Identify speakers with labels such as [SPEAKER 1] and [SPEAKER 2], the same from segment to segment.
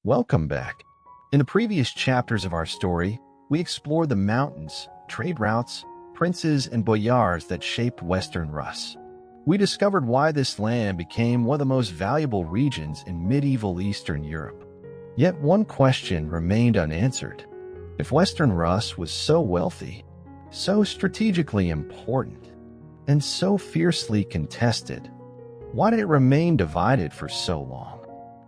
[SPEAKER 1] Welcome back. In the previous chapters of our story, we explored the mountains, trade routes, princes, and boyars that shaped Western Rus. We discovered why this land became one of the most valuable regions in medieval Eastern Europe. Yet one question remained unanswered. If Western Rus was so wealthy, so strategically important, and so fiercely contested, why did it remain divided for so long?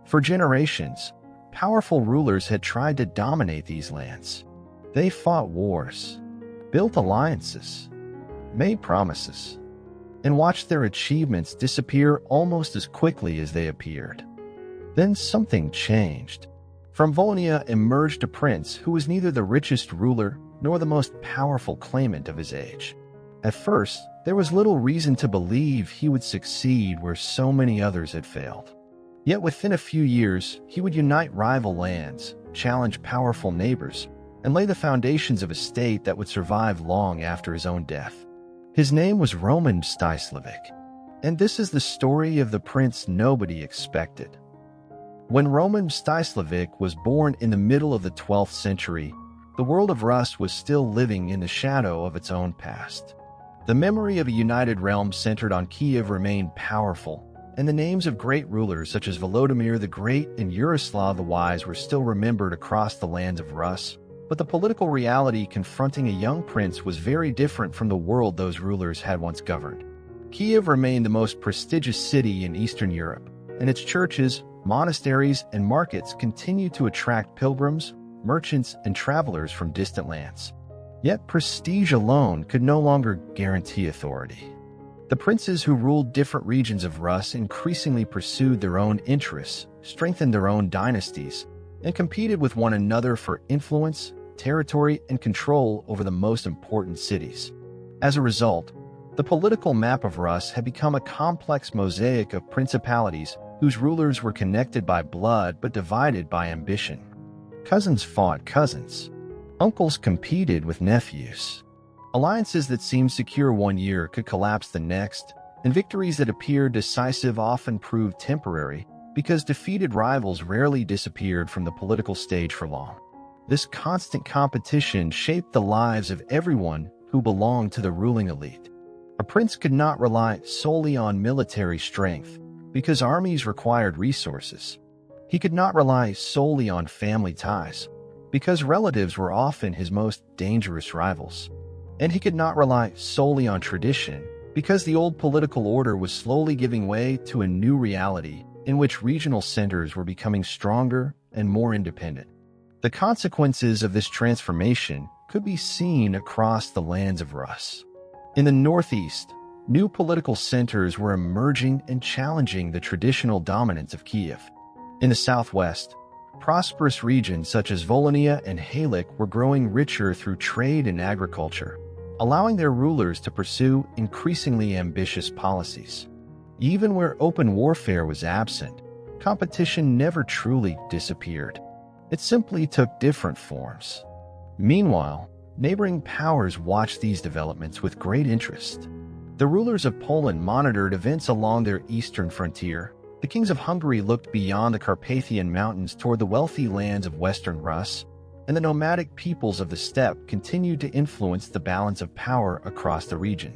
[SPEAKER 1] For generations, powerful rulers had tried to dominate these lands. They fought wars, built alliances, made promises, and watched their achievements disappear almost as quickly as they appeared. Then something changed. From Volhynia emerged a prince who was neither the richest ruler nor the most powerful claimant of his age. At first, there was little reason to believe he would succeed where so many others had failed. Yet within a few years, he would unite rival lands, challenge powerful neighbors, and lay the foundations of a state that would survive long after his own death. His name was Roman Mstyslavych, and this is the story of the prince nobody expected. When Roman Mstyslavych was born in the middle of the 12th century, the world of Rus was still living in the shadow of its own past. The memory of a united realm centered on Kiev remained powerful, and the names of great rulers such as Volodymyr the Great and Yaroslav the Wise were still remembered across the lands of Rus. But the political reality confronting a young prince was very different from the world those rulers had once governed. Kiev remained the most prestigious city in Eastern Europe, and its churches, monasteries, and markets continued to attract pilgrims, merchants, and travelers from distant lands. Yet prestige alone could no longer guarantee authority. The princes who ruled different regions of Rus increasingly pursued their own interests, strengthened their own dynasties, and competed with one another for influence, territory, and control over the most important cities. As a result, the political map of Rus had become a complex mosaic of principalities whose rulers were connected by blood but divided by ambition. Cousins fought cousins. Uncles competed with nephews. Alliances that seemed secure one year could collapse the next, and victories that appeared decisive often proved temporary because defeated rivals rarely disappeared from the political stage for long. This constant competition shaped the lives of everyone who belonged to the ruling elite. A prince could not rely solely on military strength because armies required resources. He could not rely solely on family ties because relatives were often his most dangerous rivals. And he could not rely solely on tradition because the old political order was slowly giving way to a new reality in which regional centers were becoming stronger and more independent. The consequences of this transformation could be seen across the lands of Rus. In the northeast, new political centers were emerging and challenging the traditional dominance of Kiev. In the southwest, prosperous regions such as Volhynia and Halych were growing richer through trade and agriculture, allowing their rulers to pursue increasingly ambitious policies. Even where open warfare was absent, competition never truly disappeared. It simply took different forms. Meanwhile, neighboring powers watched these developments with great interest. The rulers of Poland monitored events along their eastern frontier. The kings of Hungary looked beyond the Carpathian Mountains toward the wealthy lands of Western Rus, and the nomadic peoples of the steppe continued to influence the balance of power across the region.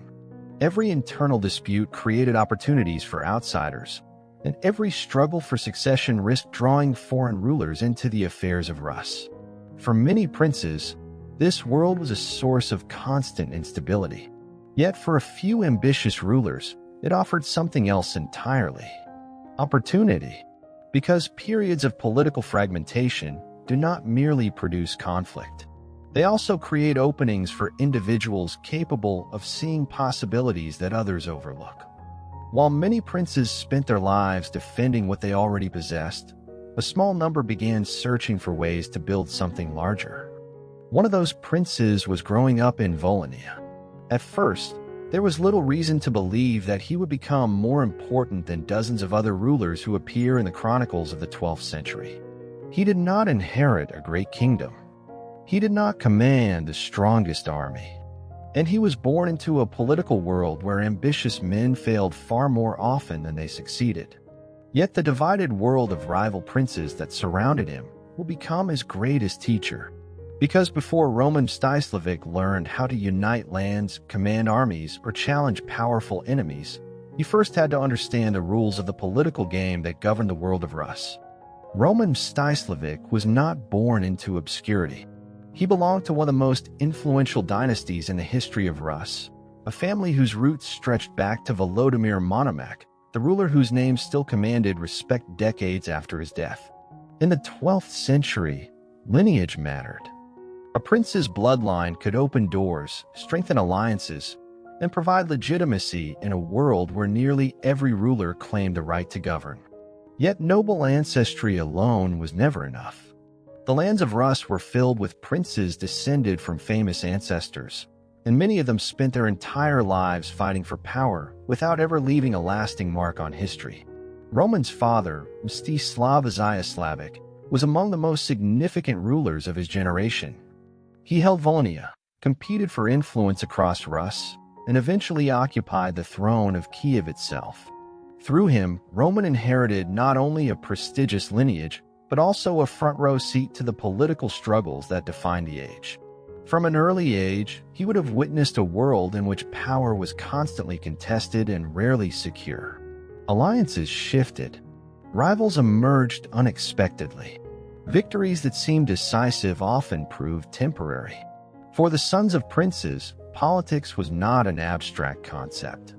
[SPEAKER 1] Every internal dispute created opportunities for outsiders, and every struggle for succession risked drawing foreign rulers into the affairs of Rus. For many princes, this world was a source of constant instability. Yet for a few ambitious rulers, it offered something else entirely: opportunity. Because periods of political fragmentation do not merely produce conflict. They also create openings for individuals capable of seeing possibilities that others overlook. While many princes spent their lives defending what they already possessed, a small number began searching for ways to build something larger. One of those princes was growing up in Volhynia. At first, there was little reason to believe that he would become more important than dozens of other rulers who appear in the chronicles of the 12th century. He did not inherit a great kingdom. He did not command the strongest army. And he was born into a political world where ambitious men failed far more often than they succeeded. Yet the divided world of rival princes that surrounded him will become his greatest teacher. Because before Roman Mstyslavych learned how to unite lands, command armies, or challenge powerful enemies, he first had to understand the rules of the political game that governed the world of Rus. Roman Mstyslavych was not born into obscurity. He belonged to one of the most influential dynasties in the history of Rus, a family whose roots stretched back to Volodymyr Monomakh, the ruler whose name still commanded respect decades after his death. In the 12th century, lineage mattered. A prince's bloodline could open doors, strengthen alliances, and provide legitimacy in a world where nearly every ruler claimed the right to govern. Yet noble ancestry alone was never enough. The lands of Rus were filled with princes descended from famous ancestors, and many of them spent their entire lives fighting for power without ever leaving a lasting mark on history. Roman's father, Mstyslavych, was among the most significant rulers of his generation. He held Volhynia, competed for influence across Rus, and eventually occupied the throne of Kiev itself. Through him, Roman inherited not only a prestigious lineage, but also a front-row seat to the political struggles that defined the age. From an early age, he would have witnessed a world in which power was constantly contested and rarely secure. Alliances shifted. Rivals emerged unexpectedly. Victories that seemed decisive often proved temporary. For the sons of princes, politics was not an abstract concept.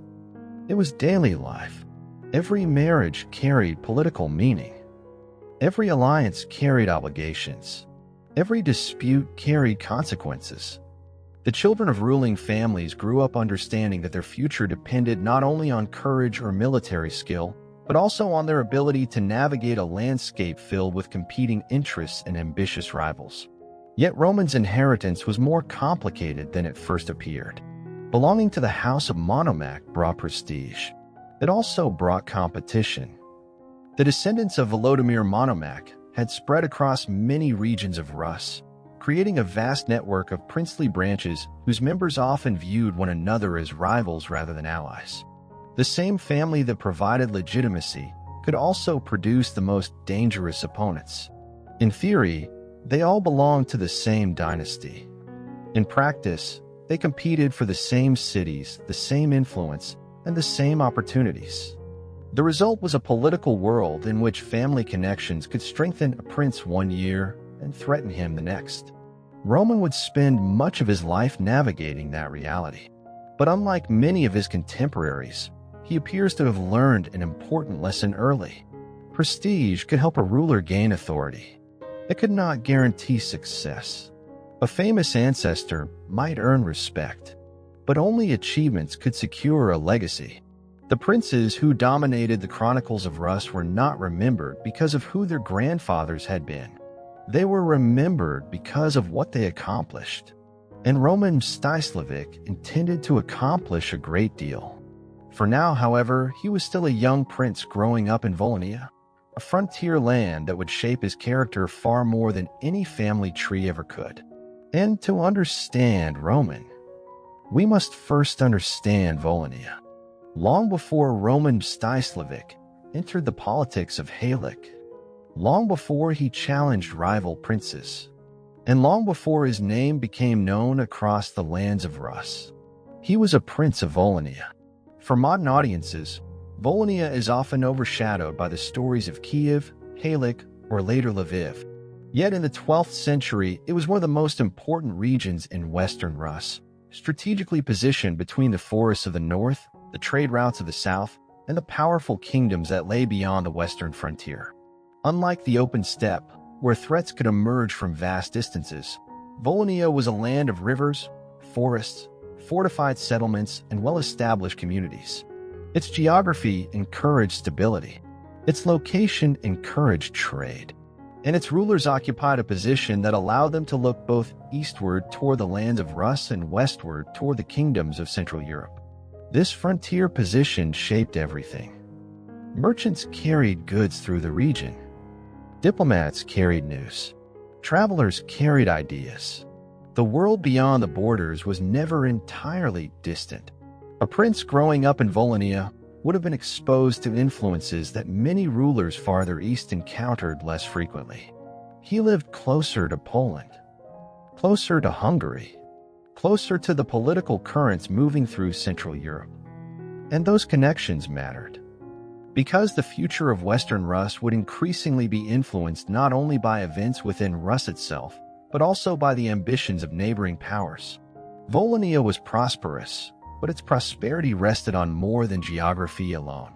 [SPEAKER 1] It was daily life. Every marriage carried political meaning. Every alliance carried obligations. Every dispute carried consequences. The children of ruling families grew up understanding that their future depended not only on courage or military skill, but also on their ability to navigate a landscape filled with competing interests and ambitious rivals. Yet Roman's inheritance was more complicated than it first appeared. Belonging to the house of Monomakh brought prestige. It also brought competition. The descendants of Volodymyr Monomakh had spread across many regions of Rus, creating a vast network of princely branches whose members often viewed one another as rivals rather than allies. The same family that provided legitimacy could also produce the most dangerous opponents. In theory, they all belonged to the same dynasty. In practice, they competed for the same cities, the same influence, and the same opportunities. The result was a political world in which family connections could strengthen a prince one year and threaten him the next. Roman would spend much of his life navigating that reality. But unlike many of his contemporaries, he appears to have learned an important lesson early. Prestige could help a ruler gain authority. It could not guarantee success. A famous ancestor might earn respect, but only achievements could secure a legacy. The princes who dominated the chronicles of Rus were not remembered because of who their grandfathers had been. They were remembered because of what they accomplished. And Roman Mstyslavych intended to accomplish a great deal. For now, however, he was still a young prince growing up in Volhynia, a frontier land that would shape his character far more than any family tree ever could. And to understand Roman, we must first understand Volhynia. Long before Roman Mstyslavych entered the politics of Halych, long before he challenged rival princes, and long before his name became known across the lands of Rus, he was a prince of Volhynia. For modern audiences, Volhynia is often overshadowed by the stories of Kiev, Halych, or later Lviv. Yet in the 12th century, it was one of the most important regions in Western Rus, strategically positioned between the forests of the north, the trade routes of the south, and the powerful kingdoms that lay beyond the western frontier. Unlike the open steppe, where threats could emerge from vast distances, Volhynia was a land of rivers, forests, fortified settlements, and well-established communities. Its geography encouraged stability. Its location encouraged trade. And its rulers occupied a position that allowed them to look both eastward toward the lands of Rus and westward toward the kingdoms of Central Europe. This frontier position shaped everything. Merchants carried goods through the region. Diplomats carried news. Travelers carried ideas. The world beyond the borders was never entirely distant. A prince growing up in Volhynia would have been exposed to influences that many rulers farther east encountered less frequently. He lived closer to Poland, closer to Hungary, closer to the political currents moving through Central Europe. And those connections mattered, because the future of Western Rus would increasingly be influenced not only by events within Rus itself, but also by the ambitions of neighboring powers. Volhynia was prosperous, but its prosperity rested on more than geography alone.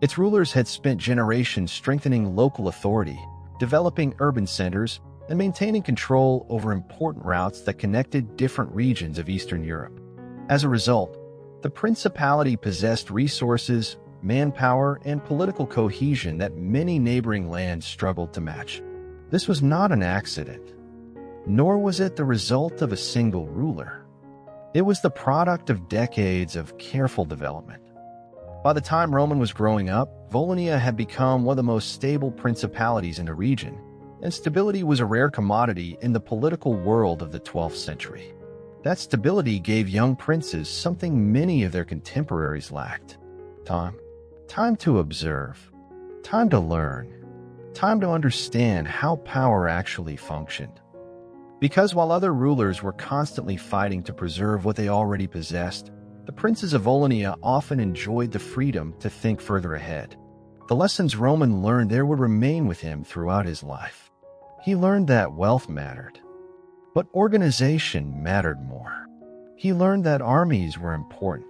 [SPEAKER 1] Its rulers had spent generations strengthening local authority, developing urban centers, and maintaining control over important routes that connected different regions of Eastern Europe. As a result, the principality possessed resources, manpower, and political cohesion that many neighboring lands struggled to match. This was not an accident, nor was it the result of a single ruler. It was the product of decades of careful development. By the time Roman was growing up, Volhynia had become one of the most stable principalities in the region, and stability was a rare commodity in the political world of the 12th century. That stability gave young princes something many of their contemporaries lacked: time. Time to observe, time to learn, time to understand how power actually functioned. Because while other rulers were constantly fighting to preserve what they already possessed, the princes of Volhynia often enjoyed the freedom to think further ahead. The lessons Roman learned there would remain with him throughout his life. He learned that wealth mattered, but organization mattered more. He learned that armies were important,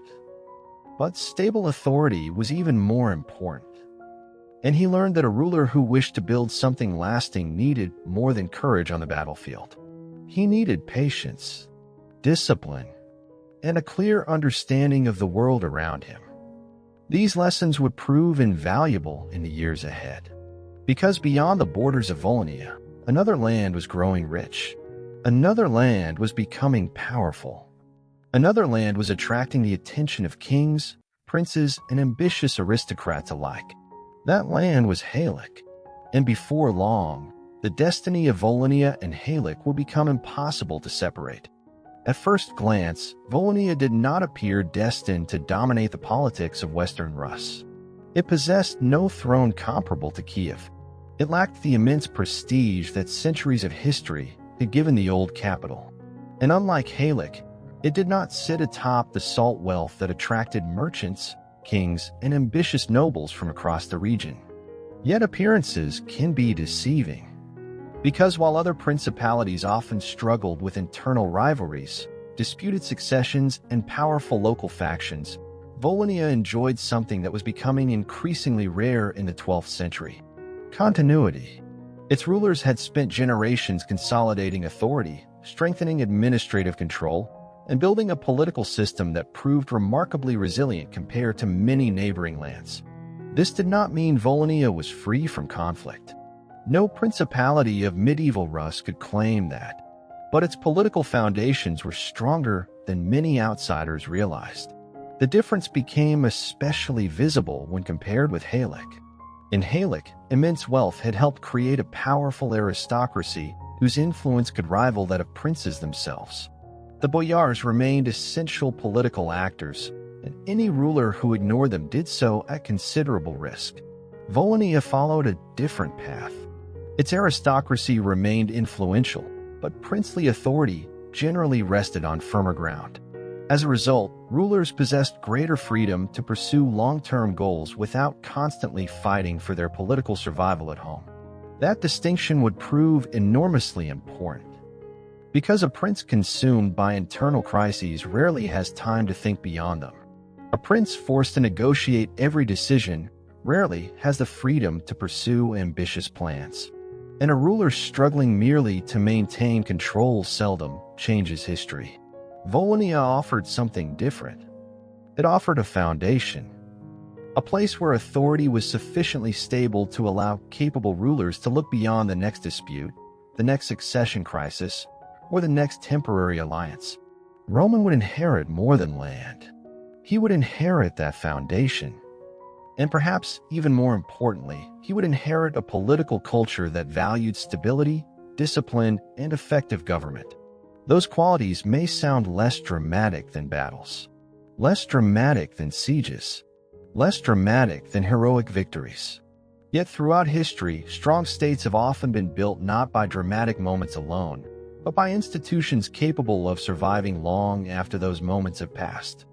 [SPEAKER 1] but stable authority was even more important. And he learned that a ruler who wished to build something lasting needed more than courage on the battlefield. He needed patience, discipline, and a clear understanding of the world around him. These lessons would prove invaluable in the years ahead, because beyond the borders of Volhynia, another land was growing rich. Another land was becoming powerful. Another land was attracting the attention of kings, princes, and ambitious aristocrats alike. That land was Halych, and before long, the destiny of Volhynia and Halych would become impossible to separate. At first glance, Volhynia did not appear destined to dominate the politics of Western Rus. It possessed no throne comparable to Kiev. It lacked the immense prestige that centuries of history had given the old capital. And unlike Halych, it did not sit atop the salt wealth that attracted merchants, kings, and ambitious nobles from across the region. Yet appearances can be deceiving, because while other principalities often struggled with internal rivalries, disputed successions, and powerful local factions, Volhynia enjoyed something that was becoming increasingly rare in the 12th century: continuity. Its rulers had spent generations consolidating authority, strengthening administrative control, and building a political system that proved remarkably resilient compared to many neighboring lands. This did not mean Volhynia was free from conflict. No principality of medieval Rus could claim that, but its political foundations were stronger than many outsiders realized. The difference became especially visible when compared with Halych. In Halych, immense wealth had helped create a powerful aristocracy whose influence could rival that of princes themselves. The boyars remained essential political actors, and any ruler who ignored them did so at considerable risk. Volhynia followed a different path. Its aristocracy remained influential, but princely authority generally rested on firmer ground. As a result, rulers possessed greater freedom to pursue long-term goals without constantly fighting for their political survival at home. That distinction would prove enormously important, because a prince consumed by internal crises rarely has time to think beyond them. A prince forced to negotiate every decision rarely has the freedom to pursue ambitious plans. And a ruler struggling merely to maintain control seldom changes history. Volhynia offered something different. It offered a foundation, a place where authority was sufficiently stable to allow capable rulers to look beyond the next dispute, the next succession crisis, or the next temporary alliance. Roman would inherit more than land. He would inherit that foundation. And perhaps even more importantly, he would inherit a political culture that valued stability, discipline, and effective government. Those qualities may sound less dramatic than battles, less dramatic than sieges, less dramatic than heroic victories. Yet throughout history, strong states have often been built not by dramatic moments alone, but by institutions capable of surviving long after those moments have passed.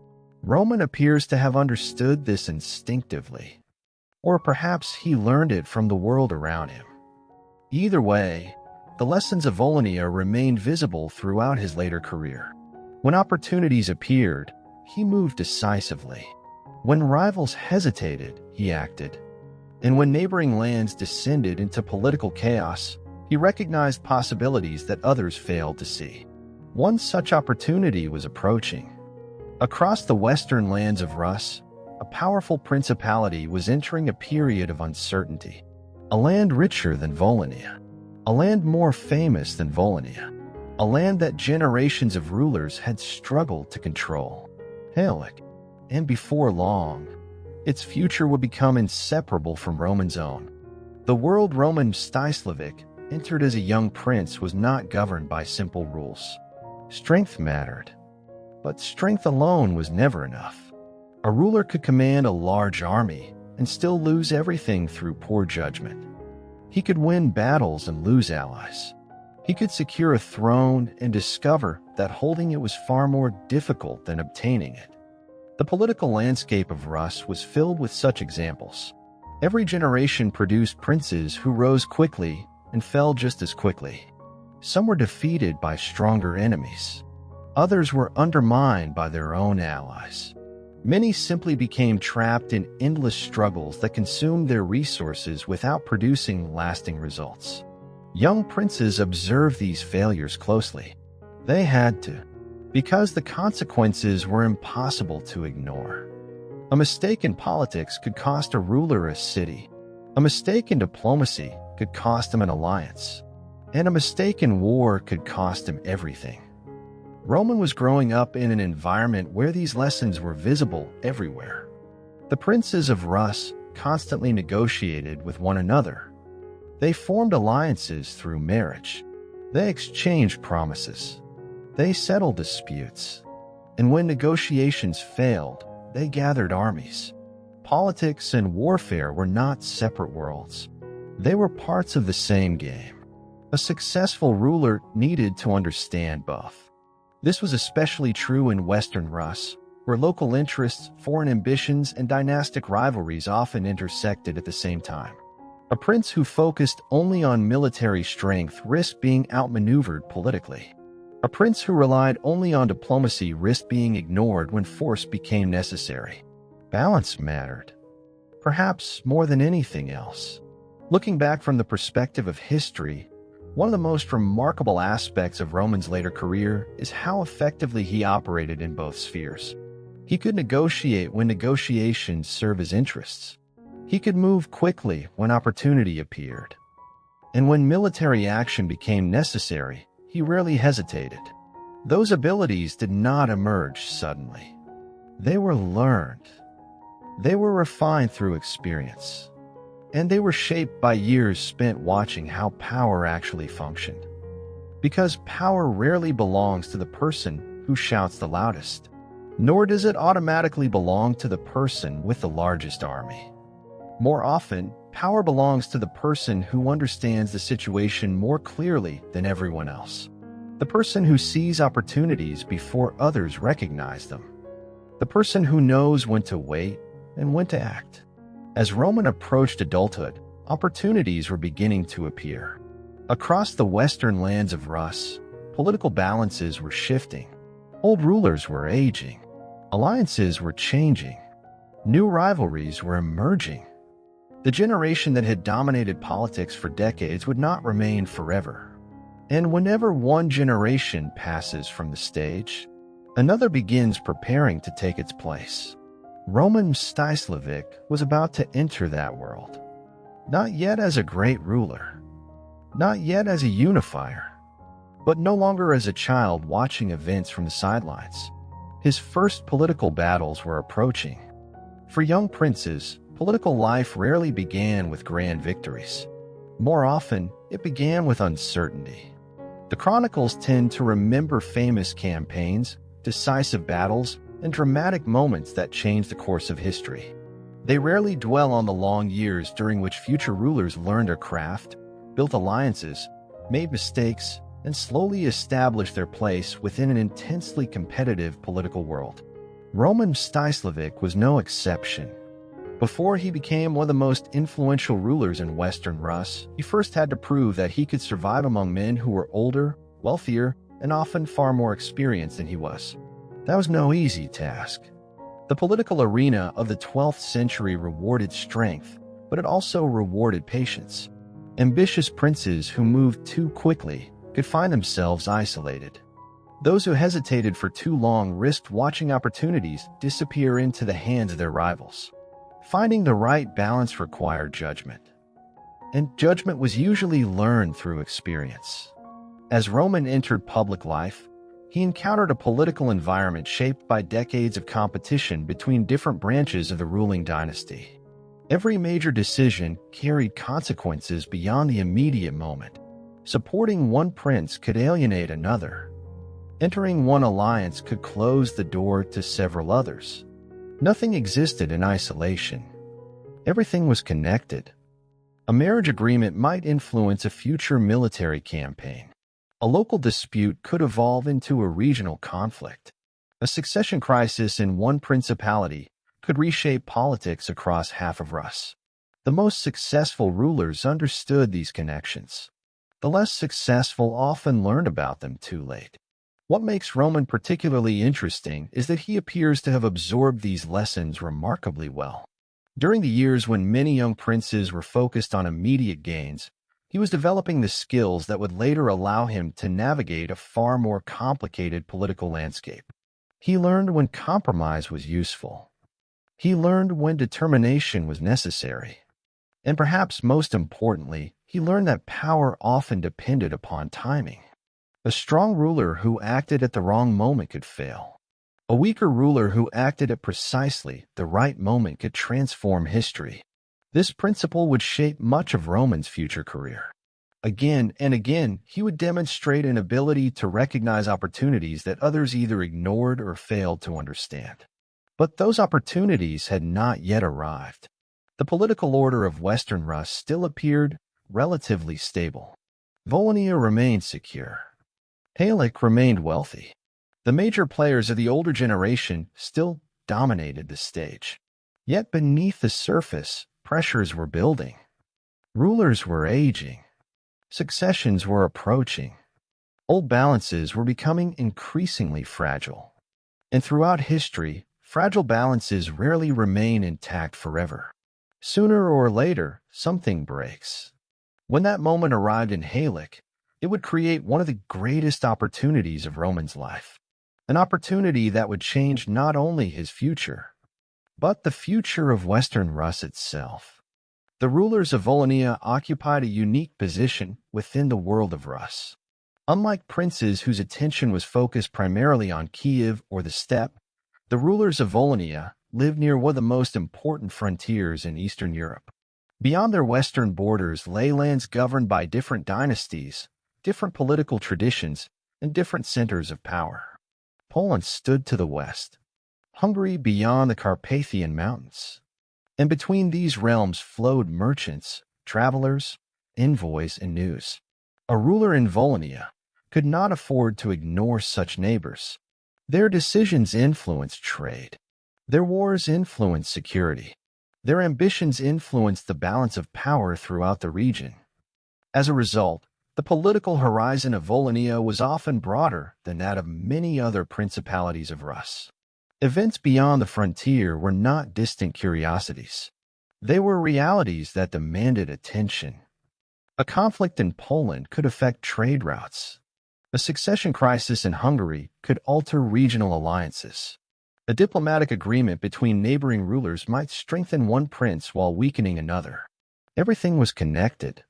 [SPEAKER 1] Roman appears to have understood this instinctively, or perhaps he learned it from the world around him. Either way, the lessons of Volhynia remained visible throughout his later career. When opportunities appeared, he moved decisively. When rivals hesitated, he acted. And when neighboring lands descended into political chaos, he recognized possibilities that others failed to see. One such opportunity was approaching. Across the western lands of Rus, a powerful principality was entering a period of uncertainty. A land richer than Volhynia. A land more famous than Volhynia. A land that generations of rulers had struggled to control. Halych. And before long, its future would become inseparable from Roman's own. The world Roman Mstyslavych entered as a young prince was not governed by simple rules. Strength mattered, but strength alone was never enough. A ruler could command a large army and still lose everything through poor judgment. He could win battles and lose allies. He could secure a throne and discover that holding it was far more difficult than obtaining it. The political landscape of Rus was filled with such examples. Every generation produced princes who rose quickly and fell just as quickly. Some were defeated by stronger enemies. Others were undermined by their own allies. Many simply became trapped in endless struggles that consumed their resources without producing lasting results. Young princes observed these failures closely. They had to, because the consequences were impossible to ignore. A mistake in politics could cost a ruler a city. A mistake in diplomacy could cost him an alliance. And a mistake in war could cost him everything. Roman was growing up in an environment where these lessons were visible everywhere. The princes of Rus constantly negotiated with one another. They formed alliances through marriage. They exchanged promises. They settled disputes. And when negotiations failed, they gathered armies. Politics and warfare were not separate worlds. They were parts of the same game. A successful ruler needed to understand both. This was especially true in Western Rus, where local interests, foreign ambitions, and dynastic rivalries often intersected at the same time. A prince who focused only on military strength risked being outmaneuvered politically. A prince who relied only on diplomacy risked being ignored when force became necessary. Balance mattered, perhaps more than anything else. Looking back from the perspective of history, one of the most remarkable aspects of Roman's later career is how effectively he operated in both spheres. He could negotiate when negotiations serve his interests. He could move quickly when opportunity appeared. And when military action became necessary, he rarely hesitated. Those abilities did not emerge suddenly. They were learned. They were refined through experience. And they were shaped by years spent watching how power actually functioned. Because power rarely belongs to the person who shouts the loudest, nor does it automatically belong to the person with the largest army. More often, power belongs to the person who understands the situation more clearly than everyone else. The person who sees opportunities before others recognize them. The person who knows when to wait and when to act. As Roman approached adulthood, opportunities were beginning to appear. Across the western lands of Rus, political balances were shifting. Old rulers were aging. Alliances were changing. New rivalries were emerging. The generation that had dominated politics for decades would not remain forever. And whenever one generation passes from the stage, another begins preparing to take its place. Roman Mstyslavych was about to enter that world. Not yet as a great ruler. Not yet as a unifier. But no longer as a child watching events from the sidelines. His first political battles were approaching. For young princes, political life rarely began with grand victories. More often, it began with uncertainty. The chronicles tend to remember famous campaigns, decisive battles, and dramatic moments that changed the course of history. They rarely dwell on the long years during which future rulers learned their craft, built alliances, made mistakes, and slowly established their place within an intensely competitive political world. Roman Mstyslavych was no exception. Before he became one of the most influential rulers in Western Rus, he first had to prove that he could survive among men who were older, wealthier, and often far more experienced than he was. That was no easy task. The political arena of the 12th century rewarded strength, but it also rewarded patience. Ambitious princes who moved too quickly could find themselves isolated. Those who hesitated for too long risked watching opportunities disappear into the hands of their rivals. Finding the right balance required judgment, and judgment was usually learned through experience. As Roman entered public life, he encountered a political environment shaped by decades of competition between different branches of the ruling dynasty. Every major decision carried consequences beyond the immediate moment. Supporting one prince could alienate another. Entering one alliance could close the door to several others. Nothing existed in isolation. Everything was connected. A marriage agreement might influence a future military campaign. A local dispute could evolve into a regional conflict. A succession crisis in one principality could reshape politics across half of Rus. The most successful rulers understood these connections. The less successful often learned about them too late. What makes Roman particularly interesting is that he appears to have absorbed these lessons remarkably well. During the years when many young princes were focused on immediate gains, he was developing the skills that would later allow him to navigate a far more complicated political landscape. He learned when compromise was useful. He learned when determination was necessary. And perhaps most importantly, he learned that power often depended upon timing. A strong ruler who acted at the wrong moment could fail. A weaker ruler who acted at precisely the right moment could transform history. This principle would shape much of Roman's future career. Again and again, he would demonstrate an ability to recognize opportunities that others either ignored or failed to understand. But those opportunities had not yet arrived. The political order of Western Rus still appeared relatively stable. Volhynia remained secure. Halych remained wealthy. The major players of the older generation still dominated the stage. Yet beneath the surface, pressures were building. Rulers were aging. Successions were approaching. Old balances were becoming increasingly fragile. And throughout history, fragile balances rarely remain intact forever. Sooner or later, something breaks. When that moment arrived in Halych, it would create one of the greatest opportunities of Roman's life. An opportunity that would change not only his future, but the future of Western Rus itself. The rulers of Volhynia occupied a unique position within the world of Rus. Unlike princes whose attention was focused primarily on Kiev or the steppe, the rulers of Volhynia lived near one of the most important frontiers in Eastern Europe. Beyond their western borders lay lands governed by different dynasties, different political traditions, and different centers of power. Poland stood to the west, Hungary beyond the Carpathian Mountains. And between these realms flowed merchants, travelers, envoys, and news. A ruler in Volhynia could not afford to ignore such neighbors. Their decisions influenced trade. Their wars influenced security. Their ambitions influenced the balance of power throughout the region. As a result, the political horizon of Volhynia was often broader than that of many other principalities of Rus. Events beyond the frontier were not distant curiosities. They were realities that demanded attention. A conflict in Poland could affect trade routes. A succession crisis in Hungary could alter regional alliances. A diplomatic agreement between neighboring rulers might strengthen one prince while weakening another. Everything was connected.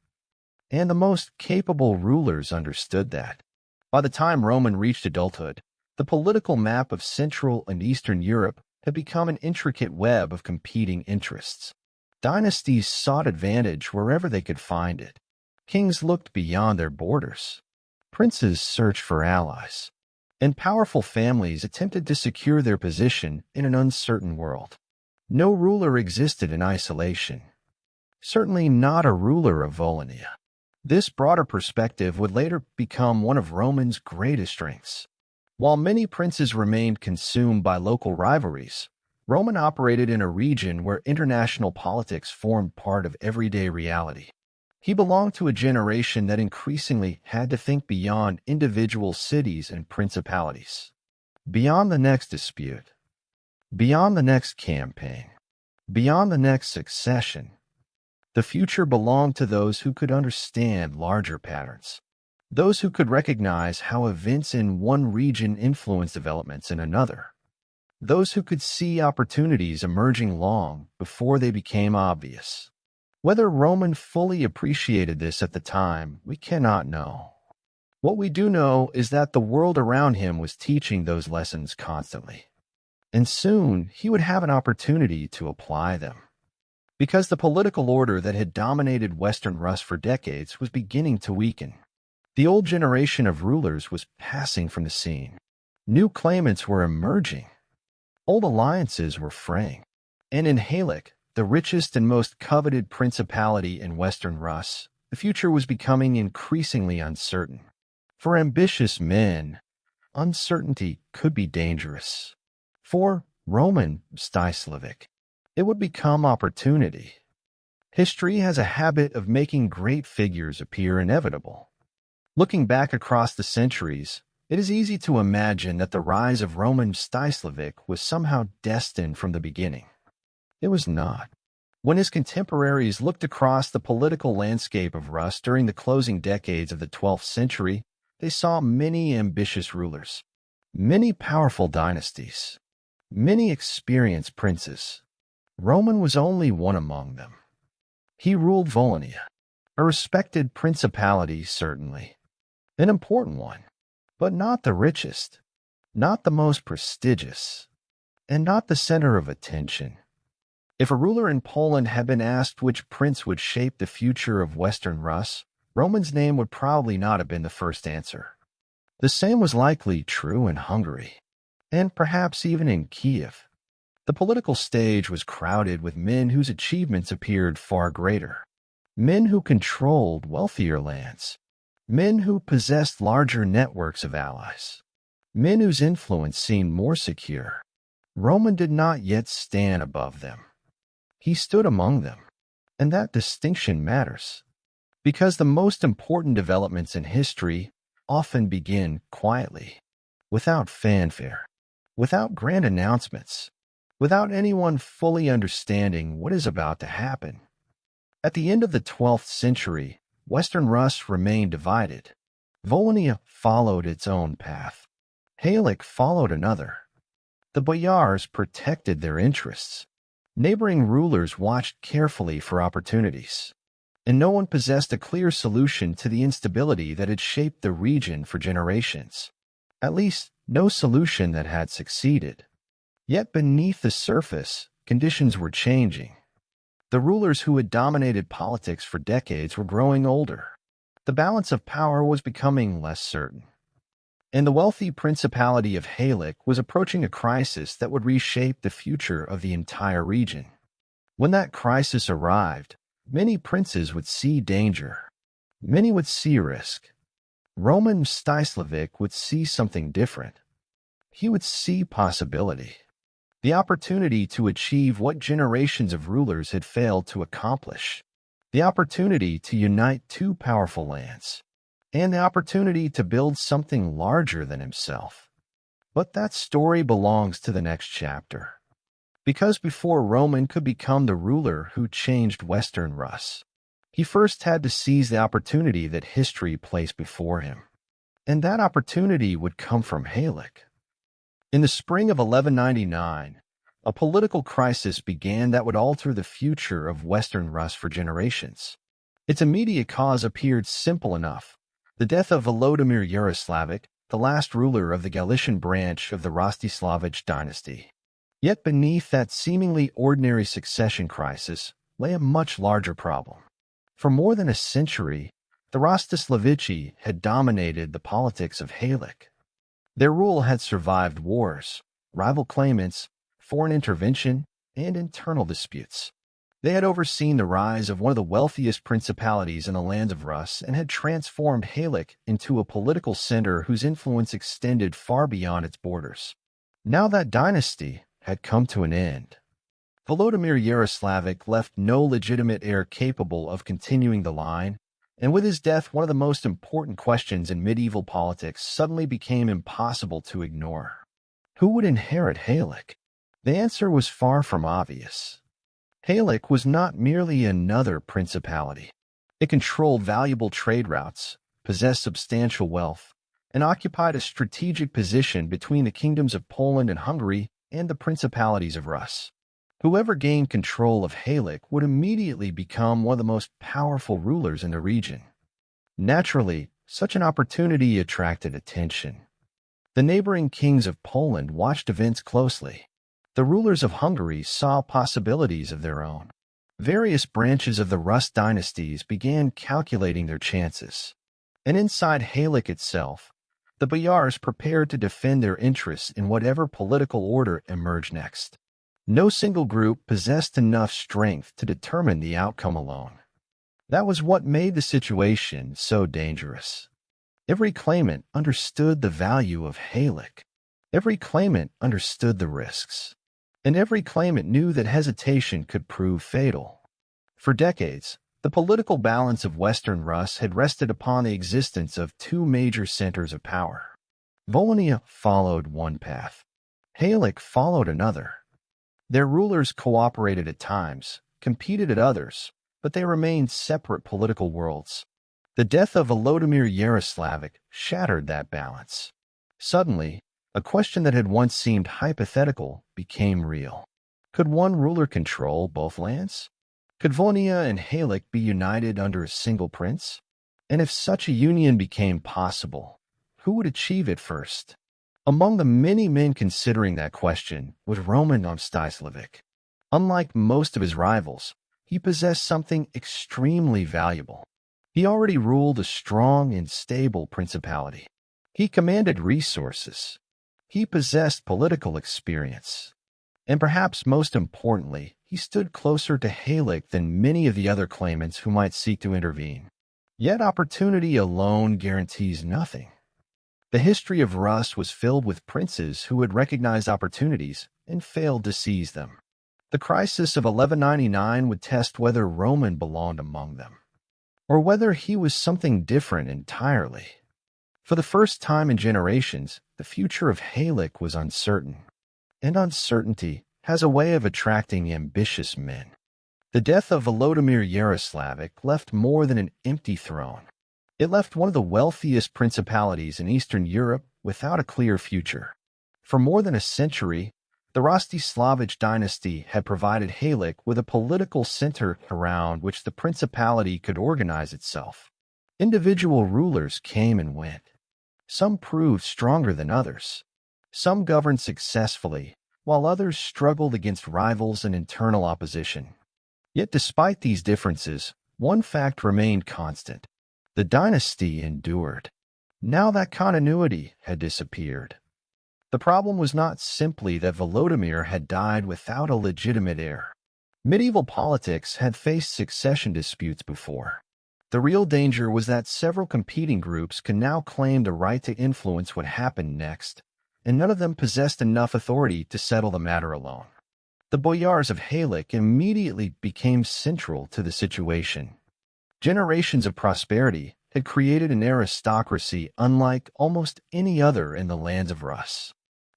[SPEAKER 1] And the most capable rulers understood that. By the time Roman reached adulthood, the political map of Central and Eastern Europe had become an intricate web of competing interests. Dynasties sought advantage wherever they could find it. Kings looked beyond their borders. Princes searched for allies. And powerful families attempted to secure their position in an uncertain world. No ruler existed in isolation. Certainly not a ruler of Volhynia. This broader perspective would later become one of Roman's greatest strengths. While many princes remained consumed by local rivalries, Roman operated in a region where international politics formed part of everyday reality. He belonged to a generation that increasingly had to think beyond individual cities and principalities, beyond the next dispute, beyond the next campaign, beyond the next succession. The future belonged to those who could understand larger patterns, those who could recognize how events in one region influence developments in another, those who could see opportunities emerging long before they became obvious. Whether Roman fully appreciated this at the time, we cannot know. What we do know is that the world around him was teaching those lessons constantly, and soon he would have an opportunity to apply them. Because the political order that had dominated Western Rus for decades was beginning to weaken. The old generation of rulers was passing from the scene. New claimants were emerging. Old alliances were fraying. And in Halych, the richest and most coveted principality in Western Rus, the future was becoming increasingly uncertain. For ambitious men, uncertainty could be dangerous. For Roman Mstyslavych, it would become opportunity. History has a habit of making great figures appear inevitable. Looking back across the centuries, it is easy to imagine that the rise of Roman Mstyslavych was somehow destined from the beginning. It was not. When his contemporaries looked across the political landscape of Rus during the closing decades of the 12th century, they saw many ambitious rulers, many powerful dynasties, many experienced princes. Roman was only one among them. He ruled Volhynia, a respected principality certainly, an important one, but not the richest, not the most prestigious, and not the center of attention. If a ruler in Poland had been asked which prince would shape the future of Western Rus, Roman's name would probably not have been the first answer. The same was likely true in Hungary, and perhaps even in Kiev. The political stage was crowded with men whose achievements appeared far greater, men who controlled wealthier lands, men who possessed larger networks of allies, men whose influence seemed more secure. Roman did not yet stand above them. He stood among them, and that distinction matters, because the most important developments in history often begin quietly, without fanfare, without grand announcements, without anyone fully understanding what is about to happen. At the end of the 12th century, Western Rus remained divided. Volhynia followed its own path. Halych followed another. The boyars protected their interests. Neighboring rulers watched carefully for opportunities, and no one possessed a clear solution to the instability that had shaped the region for generations. At least, no solution that had succeeded. Yet beneath the surface, conditions were changing. The rulers who had dominated politics for decades were growing older. The balance of power was becoming less certain. And the wealthy principality of Halych was approaching a crisis that would reshape the future of the entire region. When that crisis arrived, many princes would see danger. Many would see risk. Roman Mstyslavych would see something different. He would see possibility. The opportunity to achieve what generations of rulers had failed to accomplish. The opportunity to unite two powerful lands. And the opportunity to build something larger than himself. But that story belongs to the next chapter. Because before Roman could become the ruler who changed Western Rus, he first had to seize the opportunity that history placed before him. And that opportunity would come from Halych. In the spring of 1199, a political crisis began that would alter the future of Western Rus for generations. Its immediate cause appeared simple enough: the death of Volodymyr Yaroslavich, the last ruler of the Galician branch of the Mstyslavych dynasty. Yet beneath that seemingly ordinary succession crisis lay a much larger problem. For more than a century, the Mstyslavych had dominated the politics of Halych. Their rule had survived wars, rival claimants, foreign intervention, and internal disputes. They had overseen the rise of one of the wealthiest principalities in the lands of Rus and had transformed Halych into a political center whose influence extended far beyond its borders. Now that dynasty had come to an end. Volodymyr-Yaroslavich left no legitimate heir capable of continuing the line, and with his death, one of the most important questions in medieval politics suddenly became impossible to ignore. Who would inherit Halych? The answer was far from obvious. Halych was not merely another principality. It controlled valuable trade routes, possessed substantial wealth, and occupied a strategic position between the kingdoms of Poland and Hungary and the principalities of Rus. Whoever gained control of Halych would immediately become one of the most powerful rulers in the region. Naturally, such an opportunity attracted attention. The neighboring kings of Poland watched events closely. The rulers of Hungary saw possibilities of their own. Various branches of the Rus dynasties began calculating their chances. And inside Halych itself, the boyars prepared to defend their interests in whatever political order emerged next. No single group possessed enough strength to determine the outcome alone. That was what made the situation so dangerous. Every claimant understood the value of Halych. Every claimant understood the risks. And every claimant knew that hesitation could prove fatal. For decades, the political balance of Western Rus had rested upon the existence of two major centers of power. Volhynia followed one path. Halych followed another. Their rulers cooperated at times, competed at others, but they remained separate political worlds. The death of Volodymyr-Yaroslavych shattered that balance. Suddenly, a question that had once seemed hypothetical became real. Could one ruler control both lands? Could Volhynia and Halych be united under a single prince? And if such a union became possible, who would achieve it first? Among the many men considering that question was Roman Mstyslavych. Unlike most of his rivals, he possessed something extremely valuable. He already ruled a strong and stable principality. He commanded resources. He possessed political experience. And perhaps most importantly, he stood closer to Halych than many of the other claimants who might seek to intervene. Yet opportunity alone guarantees nothing. The history of Rus was filled with princes who had recognized opportunities and failed to seize them. The crisis of 1199 would test whether Roman belonged among them, or whether he was something different entirely. For the first time in generations, the future of Halych was uncertain, and uncertainty has a way of attracting ambitious men. The death of Volodymyr-Yaroslavych left more than an empty throne. It left one of the wealthiest principalities in Eastern Europe without a clear future. For more than a century, the Mstyslavych dynasty had provided Halych with a political center around which the principality could organize itself. Individual rulers came and went. Some proved stronger than others. Some governed successfully, while others struggled against rivals and internal opposition. Yet despite these differences, one fact remained constant. The dynasty endured. Now that continuity had disappeared. The problem was not simply that Volodymyr had died without a legitimate heir. Medieval politics had faced succession disputes before. The real danger was that several competing groups could now claim the right to influence what happened next, and none of them possessed enough authority to settle the matter alone. The boyars of Halych immediately became central to the situation. Generations of prosperity had created an aristocracy unlike almost any other in the lands of Rus.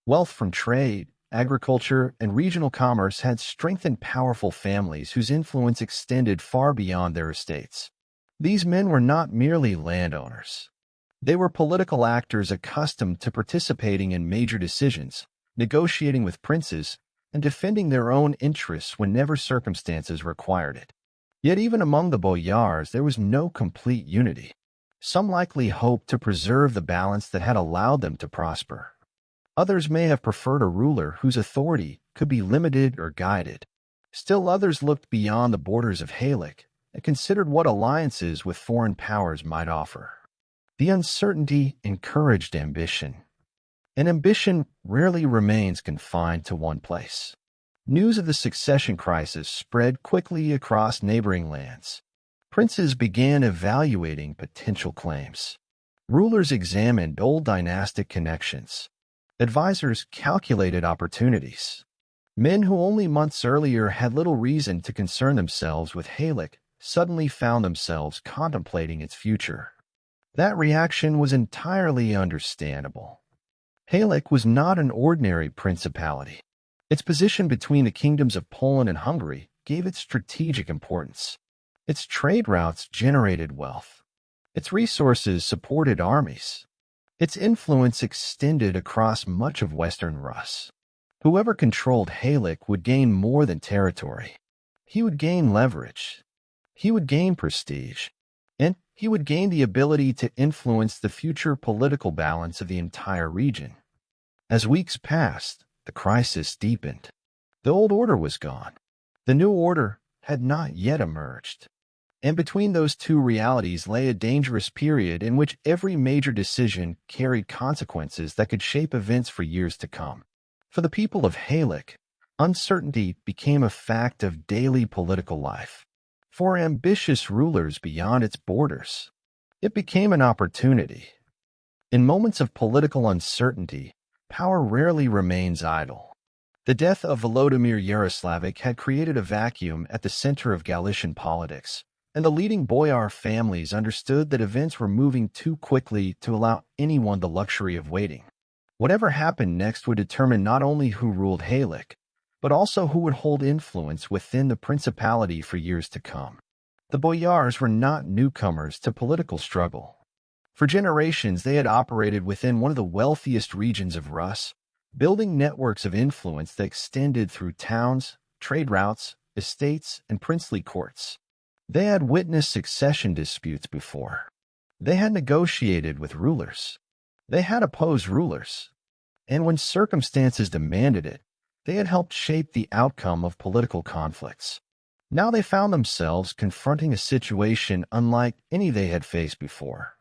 [SPEAKER 1] Wealth from trade, agriculture, and regional commerce had strengthened powerful families whose influence extended far beyond their estates. These men were not merely landowners. They were political actors accustomed to participating in major decisions, negotiating with princes, and defending their own interests whenever circumstances required it. Yet even among the boyars there was no complete unity. Some likely hoped to preserve the balance that had allowed them to prosper. Others may have preferred a ruler whose authority could be limited or guided. Still others looked beyond the borders of Halych and considered what alliances with foreign powers might offer. The uncertainty encouraged ambition, and ambition rarely remains confined to one place. News of the succession crisis spread quickly across neighboring lands. Princes began evaluating potential claims. Rulers examined old dynastic connections. Advisors calculated opportunities. Men who only months earlier had little reason to concern themselves with Halych suddenly found themselves contemplating its future. That reaction was entirely understandable. Halych was not an ordinary principality. Its position between the kingdoms of Poland and Hungary gave it strategic importance. Its trade routes generated wealth. Its resources supported armies. Its influence extended across much of Western Rus. Whoever controlled Halych would gain more than territory. He would gain leverage. He would gain prestige. And he would gain the ability to influence the future political balance of the entire region. As weeks passed, the crisis deepened. The old order was gone. The new order had not yet emerged. And between those two realities lay a dangerous period in which every major decision carried consequences that could shape events for years to come. For the people of Halych, uncertainty became a fact of daily political life. For ambitious rulers beyond its borders, it became an opportunity. In moments of political uncertainty, power rarely remains idle. The death of Volodymyr Yaroslavich had created a vacuum at the center of Galician politics, and the leading boyar families understood that events were moving too quickly to allow anyone the luxury of waiting. Whatever happened next would determine not only who ruled Halych, but also who would hold influence within the principality for years to come. The boyars were not newcomers to political struggle. For generations, they had operated within one of the wealthiest regions of Rus, building networks of influence that extended through towns, trade routes, estates, and princely courts. They had witnessed succession disputes before. They had negotiated with rulers. They had opposed rulers. And when circumstances demanded it, they had helped shape the outcome of political conflicts. Now they found themselves confronting a situation unlike any they had faced before.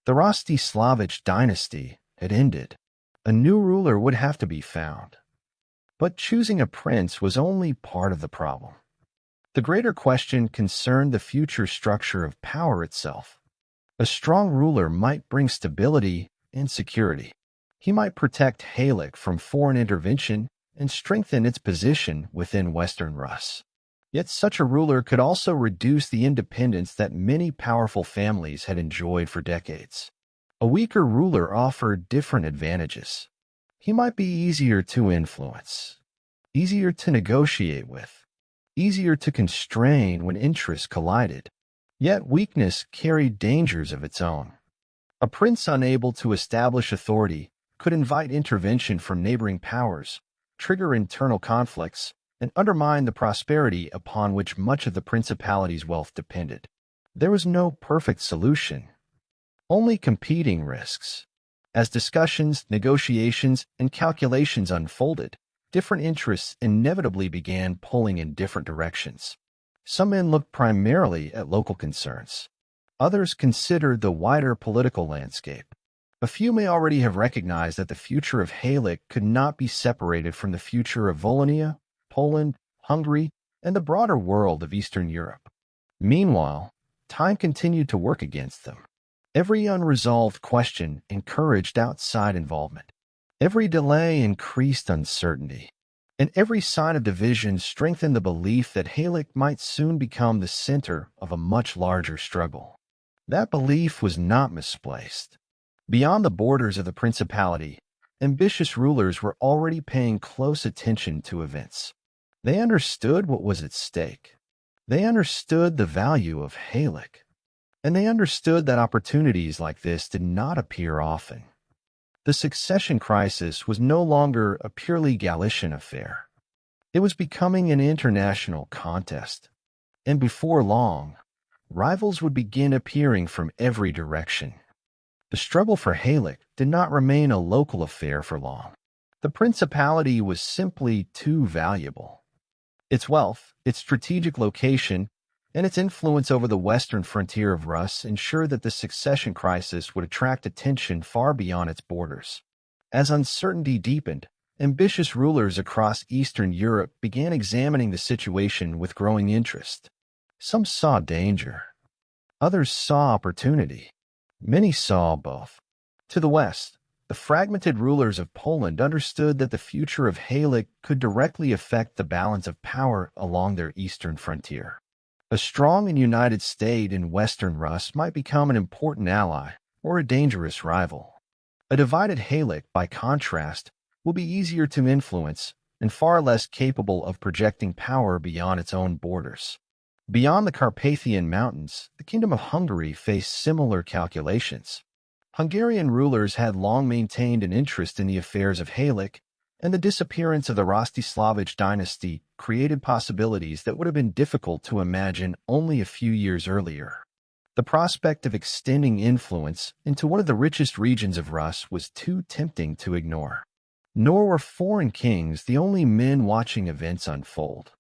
[SPEAKER 1] The Mstyslavych dynasty had ended. A new ruler would have to be found. But choosing a prince was only part of the problem. The greater question concerned the future structure of power itself. A strong ruler might bring stability and security. He might protect Halych from foreign intervention and strengthen its position within Western Rus. Yet such a ruler could also reduce the independence that many powerful families had enjoyed for decades. A weaker ruler offered different advantages. He might be easier to influence, easier to negotiate with, easier to constrain when interests collided. Yet weakness carried dangers of its own. A prince unable to establish authority could invite intervention from neighboring powers, trigger internal conflicts, and undermine the prosperity upon which much of the principality's wealth depended. There was no perfect solution, only competing risks. As discussions, negotiations, and calculations unfolded, different interests inevitably began pulling in different directions. Some men looked primarily at local concerns. Others considered the wider political landscape. A few may already have recognized that the future of Halych could not be separated from the future of Volhynia, Poland, Hungary, and the broader world of Eastern Europe. Meanwhile, time continued to work against them. Every unresolved question encouraged outside involvement. Every delay increased uncertainty. And every sign of division strengthened the belief that Halych might soon become the center of a much larger struggle. That belief was not misplaced. Beyond the borders of the principality, ambitious rulers were already paying close attention to events. They understood what was at stake. They understood the value of Halych. And they understood that opportunities like this did not appear often. The succession crisis was no longer a purely Galician affair. It was becoming an international contest. And before long, rivals would begin appearing from every direction. The struggle for Halych did not remain a local affair for long. The principality was simply too valuable. Its wealth, its strategic location, and its influence over the western frontier of Rus ensured that the succession crisis would attract attention far beyond its borders. As uncertainty deepened, ambitious rulers across Eastern Europe began examining the situation with growing interest. Some saw danger. Others saw opportunity. Many saw both. To the west, the fragmented rulers of Poland understood that the future of Halych could directly affect the balance of power along their eastern frontier. A strong and united state in Western Rus might become an important ally or a dangerous rival. A divided Halych, by contrast, will be easier to influence and far less capable of projecting power beyond its own borders. Beyond the Carpathian Mountains, the Kingdom of Hungary faced similar calculations. Hungarian rulers had long maintained an interest in the affairs of Halych, and the disappearance of the Mstyslavych dynasty created possibilities that would have been difficult to imagine only a few years earlier. The prospect of extending influence into one of the richest regions of Rus was too tempting to ignore. Nor were foreign kings the only men watching events unfold.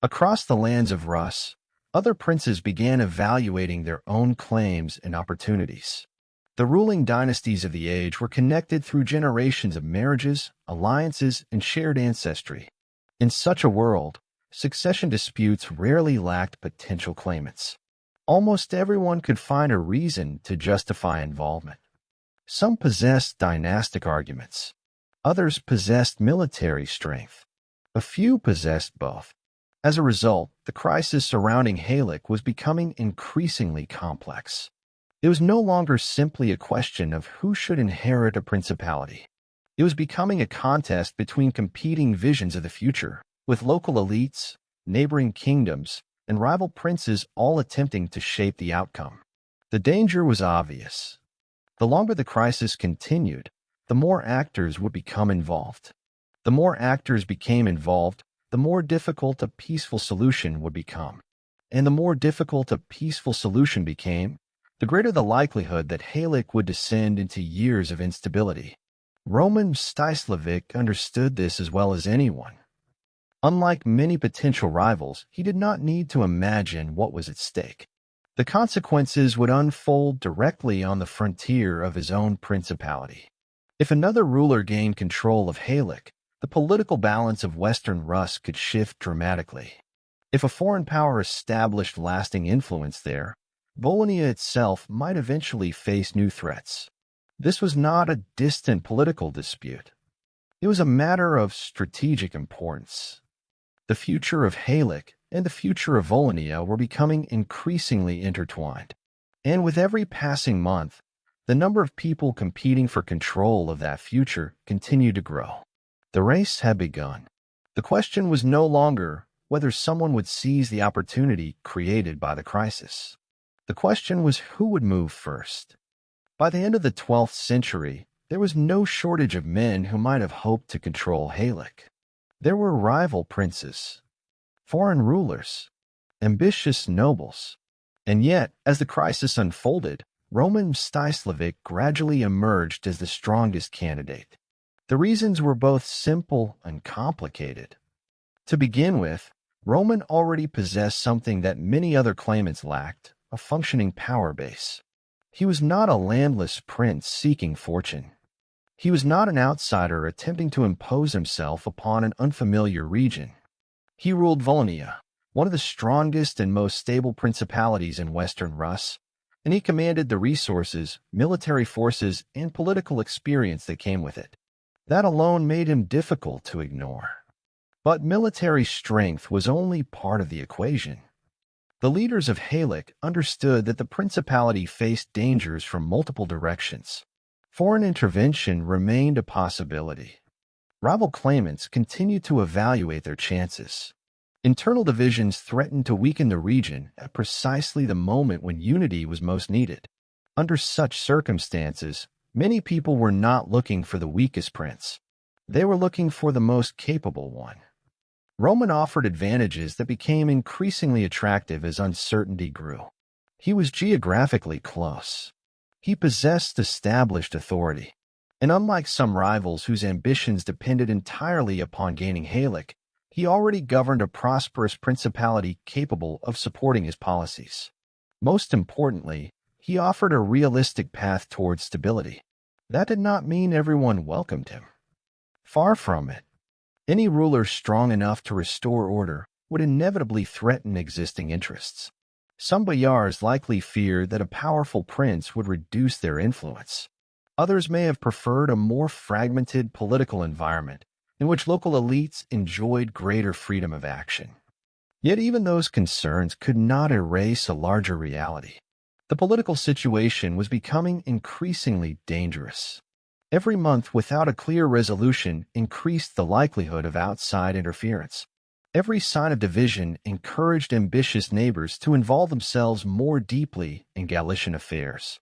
[SPEAKER 1] Across the lands of Rus, other princes began evaluating their own claims and opportunities. The ruling dynasties of the age were connected through generations of marriages, alliances, and shared ancestry. In such a world, succession disputes rarely lacked potential claimants. Almost everyone could find a reason to justify involvement. Some possessed dynastic arguments. Others possessed military strength. A few possessed both. As a result, the crisis surrounding Halych was becoming increasingly complex. It was no longer simply a question of who should inherit a principality. It was becoming a contest between competing visions of the future, with local elites, neighboring kingdoms, and rival princes all attempting to shape the outcome. The danger was obvious. The longer the crisis continued, the more actors would become involved. The more actors became involved, the more difficult a peaceful solution would become. And the more difficult a peaceful solution became, the greater the likelihood that Halych would descend into years of instability. Roman Mstyslavych understood this as well as anyone. Unlike many potential rivals, he did not need to imagine what was at stake. The consequences would unfold directly on the frontier of his own principality. If another ruler gained control of Halych, the political balance of Western Rus could shift dramatically. If a foreign power established lasting influence there, Volhynia itself might eventually face new threats. This was not a distant political dispute. It was a matter of strategic importance. The future of Halych and the future of Volhynia were becoming increasingly intertwined. And with every passing month, the number of people competing for control of that future continued to grow. The race had begun. The question was no longer whether someone would seize the opportunity created by the crisis. The question was who would move first. By the end of the 12th century, there was no shortage of men who might have hoped to control Halych. There were rival princes, foreign rulers, ambitious nobles. And yet, as the crisis unfolded, Roman Mstyslavych gradually emerged as the strongest candidate. The reasons were both simple and complicated. To begin with, Roman already possessed something that many other claimants lacked: a functioning power base. He was not a landless prince seeking fortune. He was not an outsider attempting to impose himself upon an unfamiliar region. He ruled Volhynia, one of the strongest and most stable principalities in Western Rus, and he commanded the resources, military forces, and political experience that came with it. That alone made him difficult to ignore. But military strength was only part of the equation. The leaders of Halych understood that the principality faced dangers from multiple directions. Foreign intervention remained a possibility. Rival claimants continued to evaluate their chances. Internal divisions threatened to weaken the region at precisely the moment when unity was most needed. Under such circumstances, many people were not looking for the weakest prince. They were looking for the most capable one. Roman offered advantages that became increasingly attractive as uncertainty grew. He was geographically close. He possessed established authority. And unlike some rivals whose ambitions depended entirely upon gaining Halych, he already governed a prosperous principality capable of supporting his policies. Most importantly, he offered a realistic path towards stability. That did not mean everyone welcomed him. Far from it. Any ruler strong enough to restore order would inevitably threaten existing interests. Some boyars likely feared that a powerful prince would reduce their influence. Others may have preferred a more fragmented political environment in which local elites enjoyed greater freedom of action. Yet even those concerns could not erase a larger reality. The political situation was becoming increasingly dangerous. Every month without a clear resolution increased the likelihood of outside interference. Every sign of division encouraged ambitious neighbors to involve themselves more deeply in Galician affairs.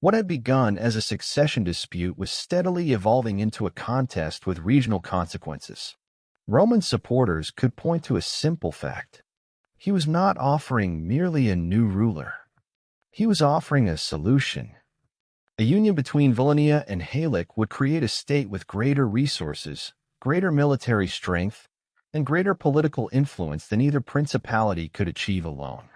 [SPEAKER 1] What had begun as a succession dispute was steadily evolving into a contest with regional consequences. Roman supporters could point to a simple fact. He was not offering merely a new ruler. He was offering a solution. A union between Volhynia and Halych would create a state with greater resources, greater military strength, and greater political influence than either principality could achieve alone.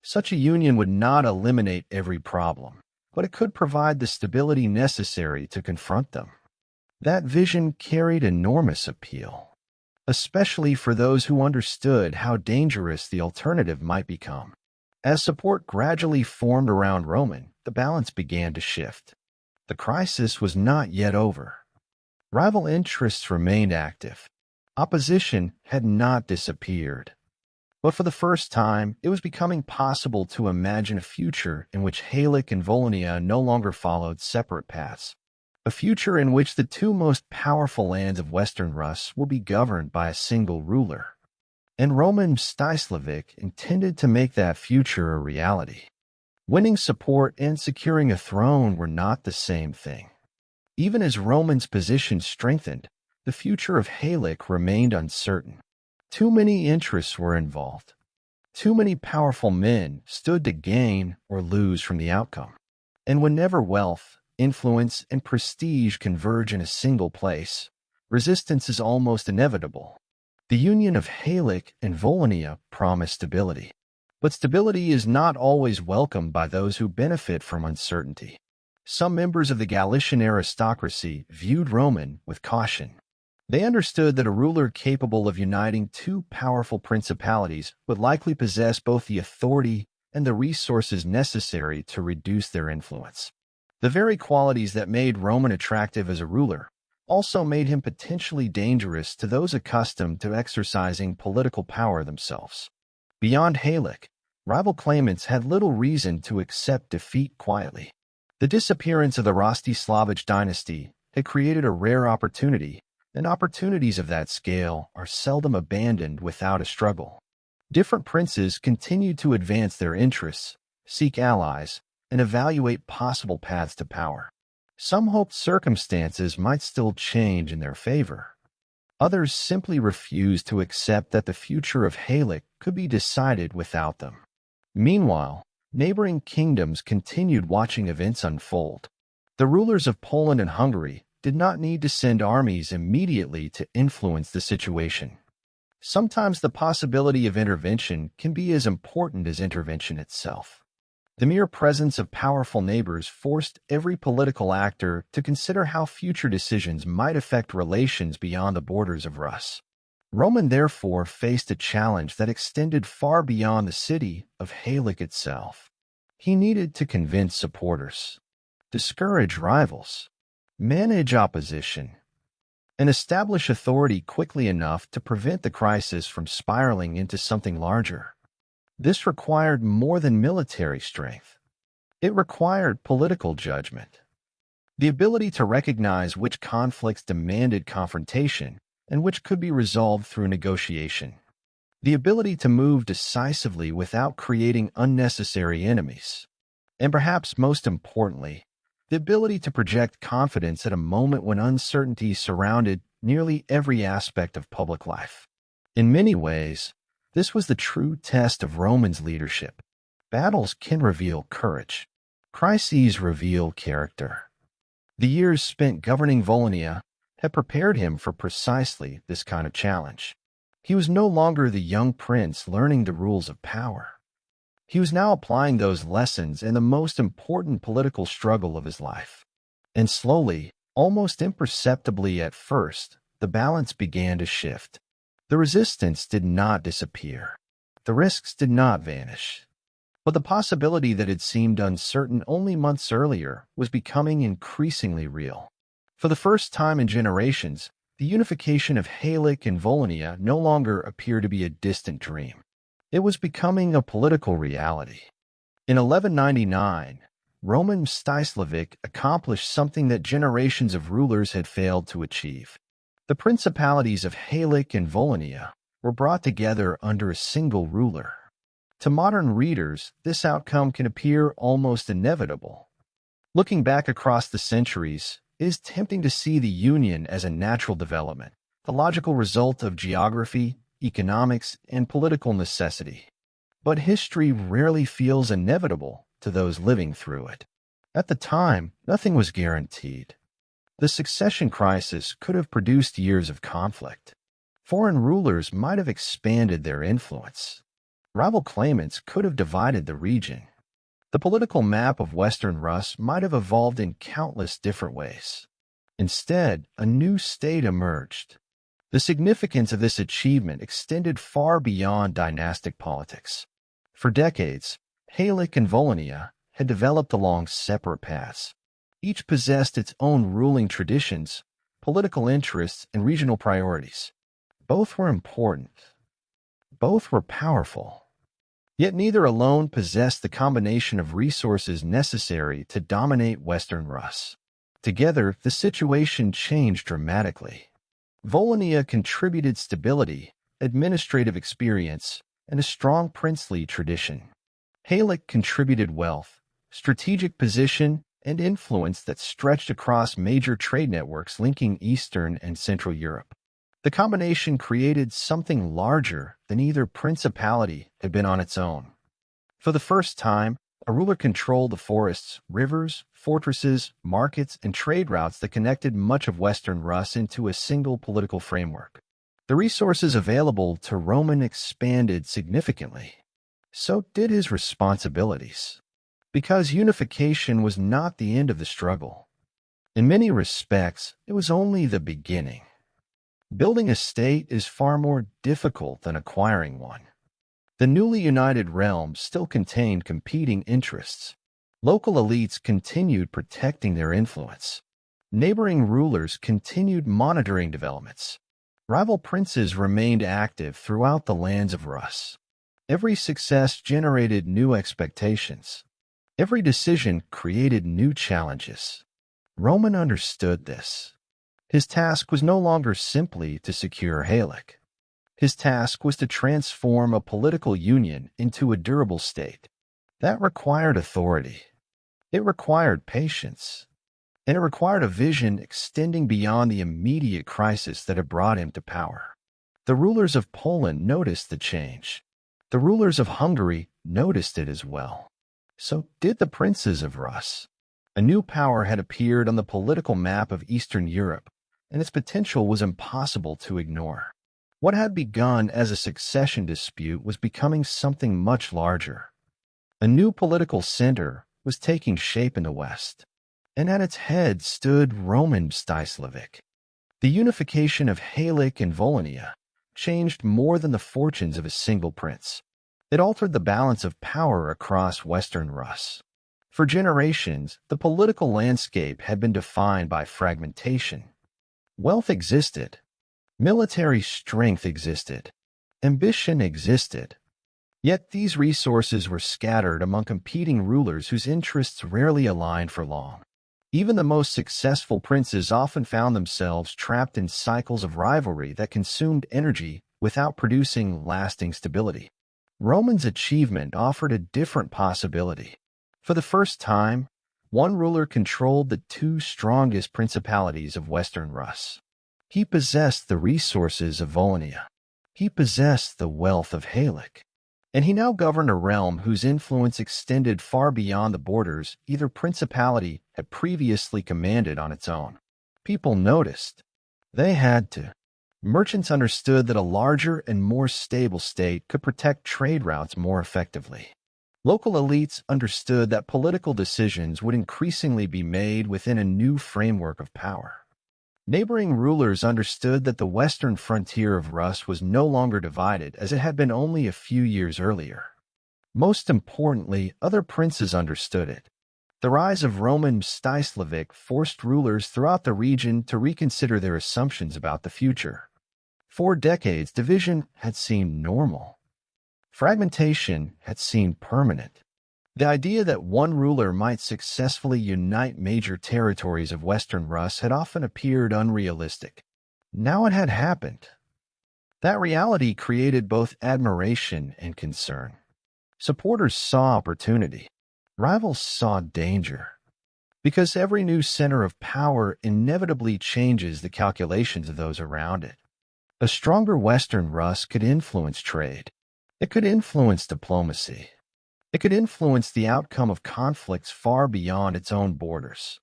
[SPEAKER 1] Such a union would not eliminate every problem, but it could provide the stability necessary to confront them. That vision carried enormous appeal, especially for those who understood how dangerous the alternative might become. As support gradually formed around Roman, the balance began to shift. The crisis was not yet over. Rival interests remained active. Opposition had not disappeared. But for the first time, it was becoming possible to imagine a future in which Halych and Volhynia no longer followed separate paths. A future in which the two most powerful lands of Western Rus will be governed by a single ruler. And Roman Mstyslavych intended to make that future a reality. Winning support and securing a throne were not the same thing. Even as Roman's position strengthened, the future of Halych remained uncertain. Too many interests were involved. Too many powerful men stood to gain or lose from the outcome. And whenever wealth, influence, and prestige converge in a single place, resistance is almost inevitable. The union of Halych and Volhynia promised stability. But stability is not always welcomed by those who benefit from uncertainty. Some members of the Galician aristocracy viewed Roman with caution. They understood that a ruler capable of uniting two powerful principalities would likely possess both the authority and the resources necessary to reduce their influence. The very qualities that made Roman attractive as a ruler also made him potentially dangerous to those accustomed to exercising political power themselves. Beyond Halych, rival claimants had little reason to accept defeat quietly. The disappearance of the Mstyslavych dynasty had created a rare opportunity, and opportunities of that scale are seldom abandoned without a struggle. Different princes continued to advance their interests, seek allies, and evaluate possible paths to power. Some hoped circumstances might still change in their favor. Others simply refused to accept that the future of Halych could be decided without them. Meanwhile, neighboring kingdoms continued watching events unfold. The rulers of Poland and Hungary did not need to send armies immediately to influence the situation. Sometimes the possibility of intervention can be as important as intervention itself. The mere presence of powerful neighbors forced every political actor to consider how future decisions might affect relations beyond the borders of Rus. Roman therefore faced a challenge that extended far beyond the city of Halych itself. He needed to convince supporters, discourage rivals, manage opposition, and establish authority quickly enough to prevent the crisis from spiraling into something larger. This required more than military strength. It required political judgment, the ability to recognize which conflicts demanded confrontation and which could be resolved through negotiation, the ability to move decisively without creating unnecessary enemies, and perhaps most importantly, the ability to project confidence at a moment when uncertainty surrounded nearly every aspect of public life. In many ways, this was the true test of Roman's leadership. Battles can reveal courage. Crises reveal character. The years spent governing Volhynia had prepared him for precisely this kind of challenge. He was no longer the young prince learning the rules of power. He was now applying those lessons in the most important political struggle of his life. And slowly, almost imperceptibly at first, the balance began to shift. The resistance did not disappear. The risks did not vanish. But the possibility that had seemed uncertain only months earlier was becoming increasingly real. For the first time in generations, the unification of Halych and Volhynia no longer appeared to be a distant dream. It was becoming a political reality. In 1199, Roman Mstyslavych accomplished something that generations of rulers had failed to achieve. The principalities of Halych and Volhynia were brought together under a single ruler. To modern readers, this outcome can appear almost inevitable. Looking back across the centuries, it is tempting to see the union as a natural development, the logical result of geography, economics, and political necessity. But history rarely feels inevitable to those living through it. At the time, nothing was guaranteed. The succession crisis could have produced years of conflict. Foreign rulers might have expanded their influence. Rival claimants could have divided the region. The political map of Western Rus might have evolved in countless different ways. Instead, a new state emerged. The significance of this achievement extended far beyond dynastic politics. For decades, Halych and Volhynia had developed along separate paths. Each possessed its own ruling traditions, political interests, and regional priorities. Both were important. Both were powerful. Yet neither alone possessed the combination of resources necessary to dominate Western Rus. Together, the situation changed dramatically. Volhynia contributed stability, administrative experience, and a strong princely tradition. Halych contributed wealth, strategic position, and influence that stretched across major trade networks linking Eastern and Central Europe. The combination created something larger than either principality had been on its own. For the first time, a ruler controlled the forests, rivers, fortresses, markets, and trade routes that connected much of Western Rus into a single political framework. The resources available to Roman expanded significantly. So did his responsibilities. Because unification was not the end of the struggle. In many respects, it was only the beginning. Building a state is far more difficult than acquiring one. The newly united realm still contained competing interests. Local elites continued protecting their influence. Neighboring rulers continued monitoring developments. Rival princes remained active throughout the lands of Rus. Every success generated new expectations. Every decision created new challenges. Roman understood this. His task was no longer simply to secure Halych. His task was to transform a political union into a durable state. That required authority. It required patience. And it required a vision extending beyond the immediate crisis that had brought him to power. The rulers of Poland noticed the change. The rulers of Hungary noticed it as well. So did the princes of Rus. A new power had appeared on the political map of Eastern Europe, and its potential was impossible to ignore. What had begun as a succession dispute was becoming something much larger. A new political center was taking shape in the West, and at its head stood Roman Mstyslavych. The unification of Halych and Volhynia changed more than the fortunes of a single prince. It altered the balance of power across Western Rus. For generations, the political landscape had been defined by fragmentation. Wealth existed. Military strength existed. Ambition existed. Yet these resources were scattered among competing rulers whose interests rarely aligned for long. Even the most successful princes often found themselves trapped in cycles of rivalry that consumed energy without producing lasting stability. Roman's achievement offered a different possibility. For the first time, one ruler controlled the two strongest principalities of Western Rus. He possessed the resources of Volhynia. He possessed the wealth of Halych. And he now governed a realm whose influence extended far beyond the borders either principality had previously commanded on its own. People noticed. They had to. Merchants understood that a larger and more stable state could protect trade routes more effectively. Local elites understood that political decisions would increasingly be made within a new framework of power. Neighboring rulers understood that the western frontier of Rus was no longer divided as it had been only a few years earlier. Most importantly, other princes understood it. The rise of Roman Mstyslavych forced rulers throughout the region to reconsider their assumptions about the future. For decades, division had seemed normal. Fragmentation had seemed permanent. The idea that one ruler might successfully unite major territories of Western Rus had often appeared unrealistic. Now it had happened. That reality created both admiration and concern. Supporters saw opportunity. Rivals saw danger. Because every new center of power inevitably changes the calculations of those around it. A stronger Western Rus could influence trade. It could influence diplomacy. It could influence the outcome of conflicts far beyond its own borders.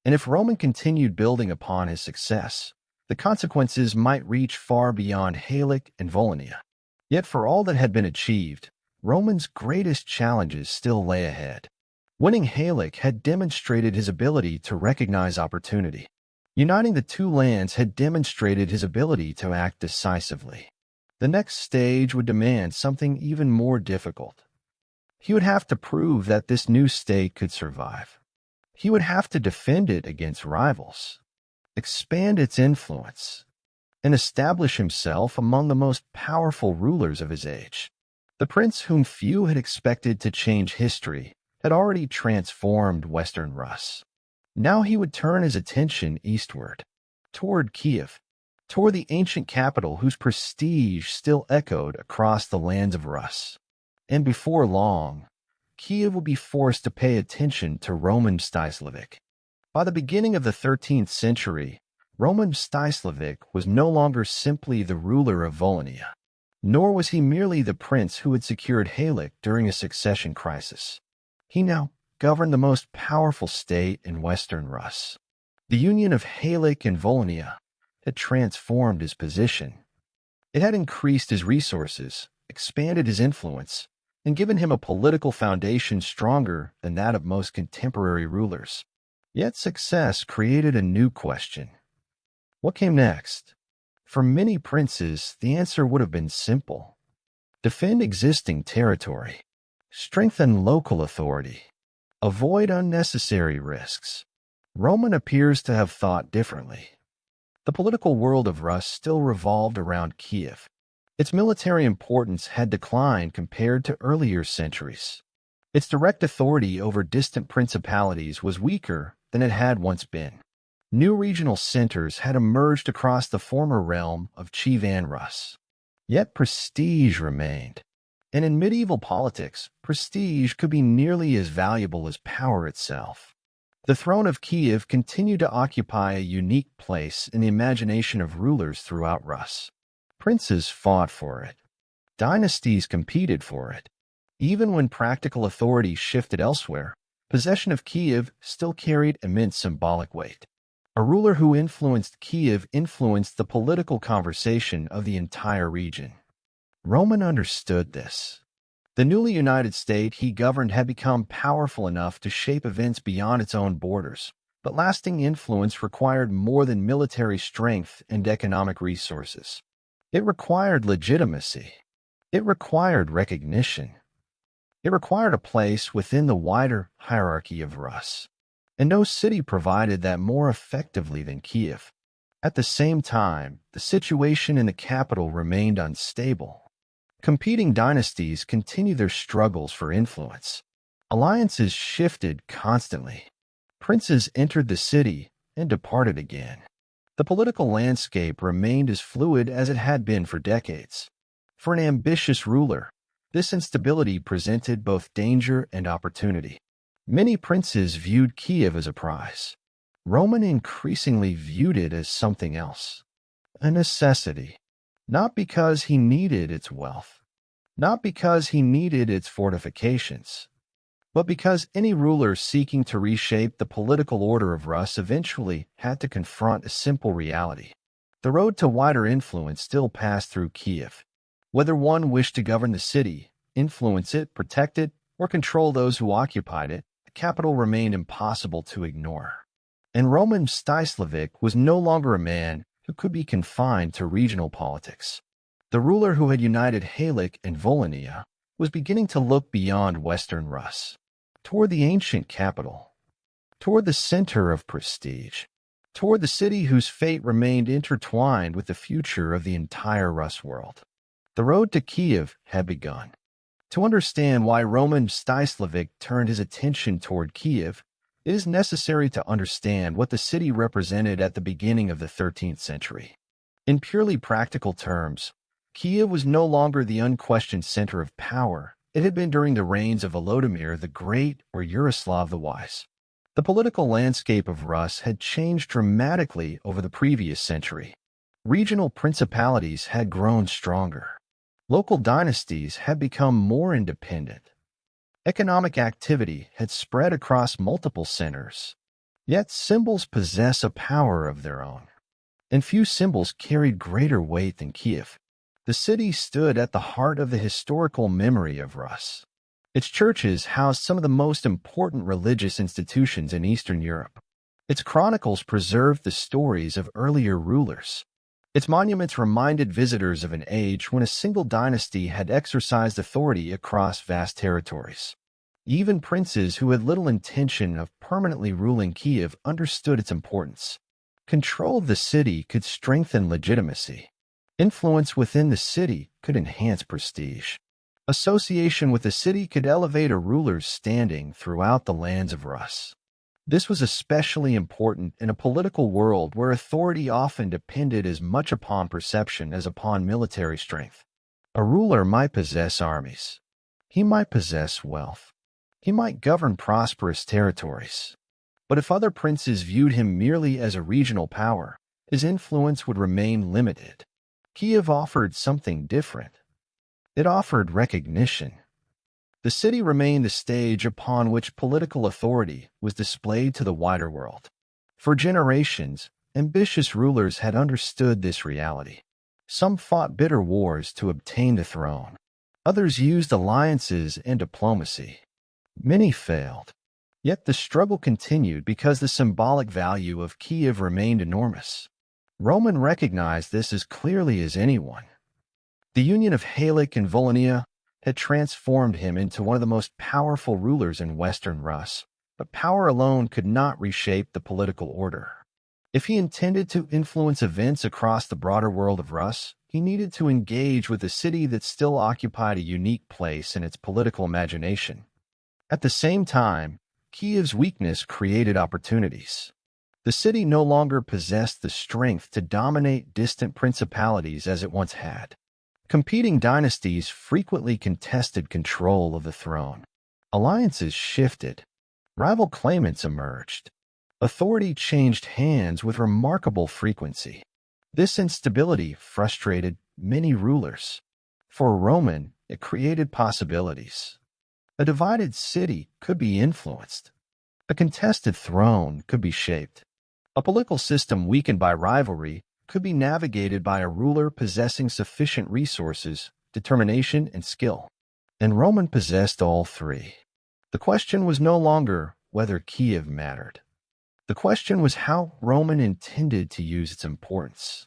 [SPEAKER 1] And if Roman continued building upon his success, the consequences might reach far beyond Halych and Volhynia. Yet for all that had been achieved, Roman's greatest challenges still lay ahead. Winning Halych had demonstrated his ability to recognize opportunity. Uniting the two lands had demonstrated his ability to act decisively. The next stage would demand something even more difficult. He would have to prove that this new state could survive. He would have to defend it against rivals, expand its influence, and establish himself among the most powerful rulers of his age. The prince whom few had expected to change history had already transformed Western Rus. Now he would turn his attention eastward, toward Kiev, toward the ancient capital whose prestige still echoed across the lands of Rus. And before long, Kiev would be forced to pay attention to Roman Mstyslavych. By the beginning of the 13th century, Roman Mstyslavych was no longer simply the ruler of Volhynia, nor was he merely the prince who had secured Halych during a succession crisis. He now governed the most powerful state in Western Rus. The union of Halych and Volhynia had transformed his position. It had increased his resources, expanded his influence, and given him a political foundation stronger than that of most contemporary rulers. Yet success created a new question. What came next? For many princes, the answer would have been simple. Defend existing territory. Strengthen local authority. Avoid unnecessary risks. Roman appears to have thought differently. The political world of Rus still revolved around Kiev. Its military importance had declined compared to earlier centuries. Its direct authority over distant principalities was weaker than it had once been. New regional centers had emerged across the former realm of Kievan Rus. Yet prestige remained. And in medieval politics, prestige could be nearly as valuable as power itself. The throne of Kiev continued to occupy a unique place in the imagination of rulers throughout Rus. Princes fought for it. Dynasties competed for it. Even when practical authority shifted elsewhere, possession of Kiev still carried immense symbolic weight. A ruler who influenced Kiev influenced the political conversation of the entire region. Roman understood this. The newly united state he governed had become powerful enough to shape events beyond its own borders, but lasting influence required more than military strength and economic resources. It required legitimacy. It required recognition. It required a place within the wider hierarchy of Rus. And no city provided that more effectively than Kiev. At the same time, the situation in the capital remained unstable. Competing dynasties continued their struggles for influence. Alliances shifted constantly. Princes entered the city and departed again. The political landscape remained as fluid as it had been for decades. For an ambitious ruler, this instability presented both danger and opportunity. Many princes viewed Kiev as a prize. Roman increasingly viewed it as something else, a necessity, not because he needed its wealth, not because he needed its fortifications, but because any ruler seeking to reshape the political order of Rus eventually had to confront a simple reality. The road to wider influence still passed through Kiev. Whether one wished to govern the city, influence it, protect it, or control those who occupied it, the capital remained impossible to ignore. And Roman Mstyslavych was no longer a man who could be confined to regional politics. The ruler who had united Halych and Volhynia was beginning to look beyond Western Rus, toward the ancient capital, toward the center of prestige, toward the city whose fate remained intertwined with the future of the entire Rus world. The road to Kiev had begun. To understand why Roman Mstyslavych turned his attention toward Kiev, it is necessary to understand what the city represented at the beginning of the 13th century. In purely practical terms, Kiev was no longer the unquestioned center of power it had been during the reigns of Volodymyr the Great or Yaroslav the Wise. The political landscape of Rus had changed dramatically over the previous century. Regional principalities had grown stronger. Local dynasties had become more independent. Economic activity had spread across multiple centers. Yet symbols possess a power of their own, and few symbols carried greater weight than Kiev. The city stood at the heart of the historical memory of Rus. Its churches housed some of the most important religious institutions in Eastern Europe. Its chronicles preserved the stories of earlier rulers. Its monuments reminded visitors of an age when a single dynasty had exercised authority across vast territories. Even princes who had little intention of permanently ruling Kiev understood its importance. Control of the city could strengthen legitimacy. Influence within the city could enhance prestige. Association with the city could elevate a ruler's standing throughout the lands of Rus. This was especially important in a political world where authority often depended as much upon perception as upon military strength. A ruler might possess armies. He might possess wealth. He might govern prosperous territories. But if other princes viewed him merely as a regional power, his influence would remain limited. Kiev offered something different. It offered recognition. The city remained the stage upon which political authority was displayed to the wider world. For generations, ambitious rulers had understood this reality. Some fought bitter wars to obtain the throne. Others used alliances and diplomacy. Many failed. Yet the struggle continued because the symbolic value of Kiev remained enormous. Roman recognized this as clearly as anyone. The union of Halych and Volhynia had transformed him into one of the most powerful rulers in Western Rus, but power alone could not reshape the political order. If he intended to influence events across the broader world of Rus, he needed to engage with a city that still occupied a unique place in its political imagination. At the same time, Kiev's weakness created opportunities. The city no longer possessed the strength to dominate distant principalities as it once had. Competing dynasties frequently contested control of the throne. Alliances shifted. Rival claimants emerged. Authority changed hands with remarkable frequency. This instability frustrated many rulers. For Roman, it created possibilities. A divided city could be influenced. A contested throne could be shaped. A political system weakened by rivalry could be navigated by a ruler possessing sufficient resources, determination, and skill. And Roman possessed all three. The question was no longer whether Kiev mattered. The question was how Roman intended to use its importance.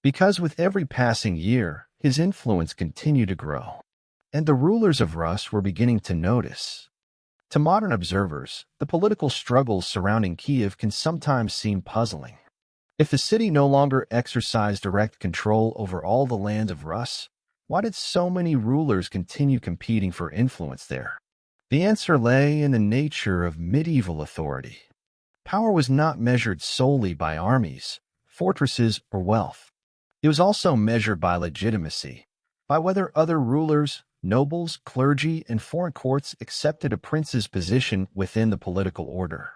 [SPEAKER 1] Because with every passing year, his influence continued to grow. And the rulers of Rus were beginning to notice. To modern observers, the political struggles surrounding Kiev can sometimes seem puzzling. If the city no longer exercised direct control over all the lands of Rus, why did so many rulers continue competing for influence there? The answer lay in the nature of medieval authority. Power was not measured solely by armies, fortresses, or wealth. It was also measured by legitimacy, by whether other rulers, nobles, clergy, and foreign courts accepted a prince's position within the political order.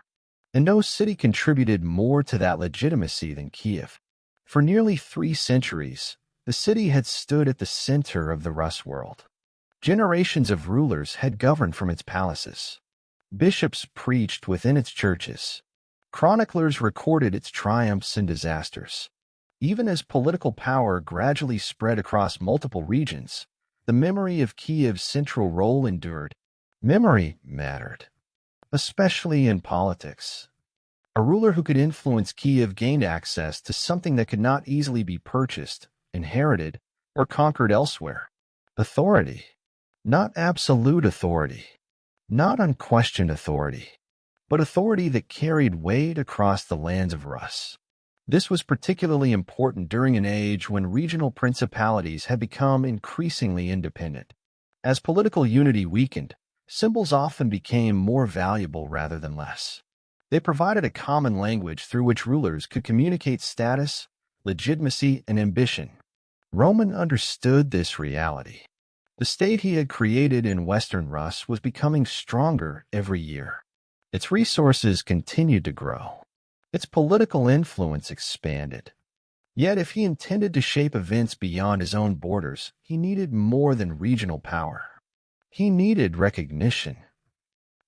[SPEAKER 1] And no city contributed more to that legitimacy than Kiev. For nearly 3 centuries, the city had stood at the center of the Rus world. Generations of rulers had governed from its palaces. Bishops preached within its churches. Chroniclers recorded its triumphs and disasters. Even as political power gradually spread across multiple regions, the memory of Kiev's central role endured. Memory mattered, especially in politics. A ruler who could influence Kiev gained access to something that could not easily be purchased, inherited, or conquered elsewhere. Authority. Not absolute authority. Not unquestioned authority, but authority that carried weight across the lands of Rus. This was particularly important during an age when regional principalities had become increasingly independent. As political unity weakened, symbols often became more valuable rather than less. They provided a common language through which rulers could communicate status, legitimacy, and ambition. Roman understood this reality. The state he had created in Western Rus was becoming stronger every year. Its resources continued to grow. Its political influence expanded. Yet if he intended to shape events beyond his own borders, he needed more than regional power. He needed recognition.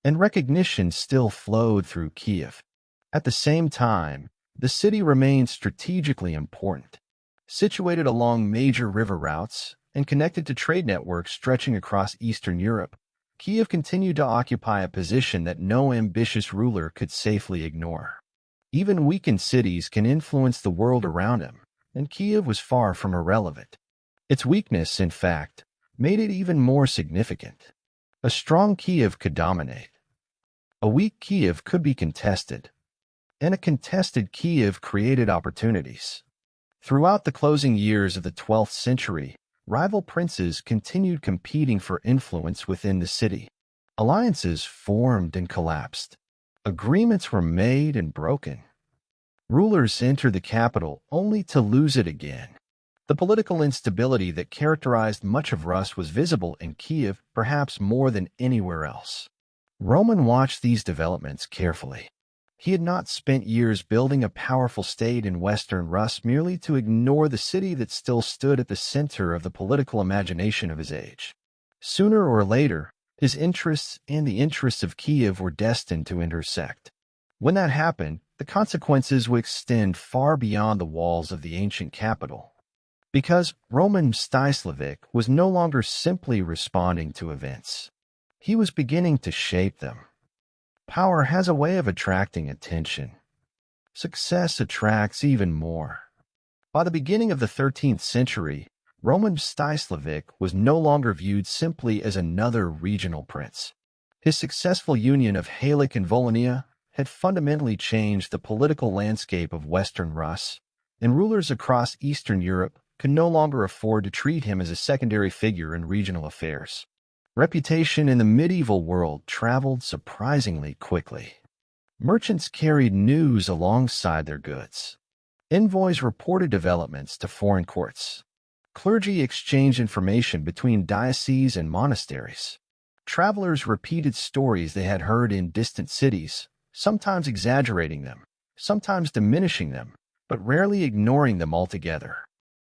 [SPEAKER 1] And recognition still flowed through Kiev. At the same time, the city remained strategically important. Situated along major river routes and connected to trade networks stretching across Eastern Europe, Kiev continued to occupy a position that no ambitious ruler could safely ignore. Even weakened cities can influence the world around them, and Kiev was far from irrelevant. Its weakness, in fact, made it even more significant. A strong Kiev could dominate. A weak Kiev could be contested, and a contested Kiev created opportunities. Throughout the closing years of the 12th century, rival princes continued competing for influence within the city. Alliances formed and collapsed. Agreements were made and broken. Rulers entered the capital only to lose it again. The political instability that characterized much of Rus was visible in Kiev perhaps more than anywhere else. Roman watched these developments carefully. He had not spent years building a powerful state in Western Rus merely to ignore the city that still stood at the center of the political imagination of his age. Sooner or later, his interests and the interests of Kiev were destined to intersect. When that happened, the consequences would extend far beyond the walls of the ancient capital. Because Roman Mstyslavych was no longer simply responding to events. He was beginning to shape them. Power has a way of attracting attention. Success attracts even more. By the beginning of the 13th century, Roman Mstyslavych was no longer viewed simply as another regional prince. His successful union of Halych and Volhynia had fundamentally changed the political landscape of Western Rus, and rulers across Eastern Europe could no longer afford to treat him as a secondary figure in regional affairs. Reputation in the medieval world traveled surprisingly quickly. Merchants carried news alongside their goods. Envoys reported developments to foreign courts. Clergy exchanged information between dioceses and monasteries. Travelers repeated stories they had heard in distant cities, sometimes exaggerating them, sometimes diminishing them, but rarely ignoring them altogether.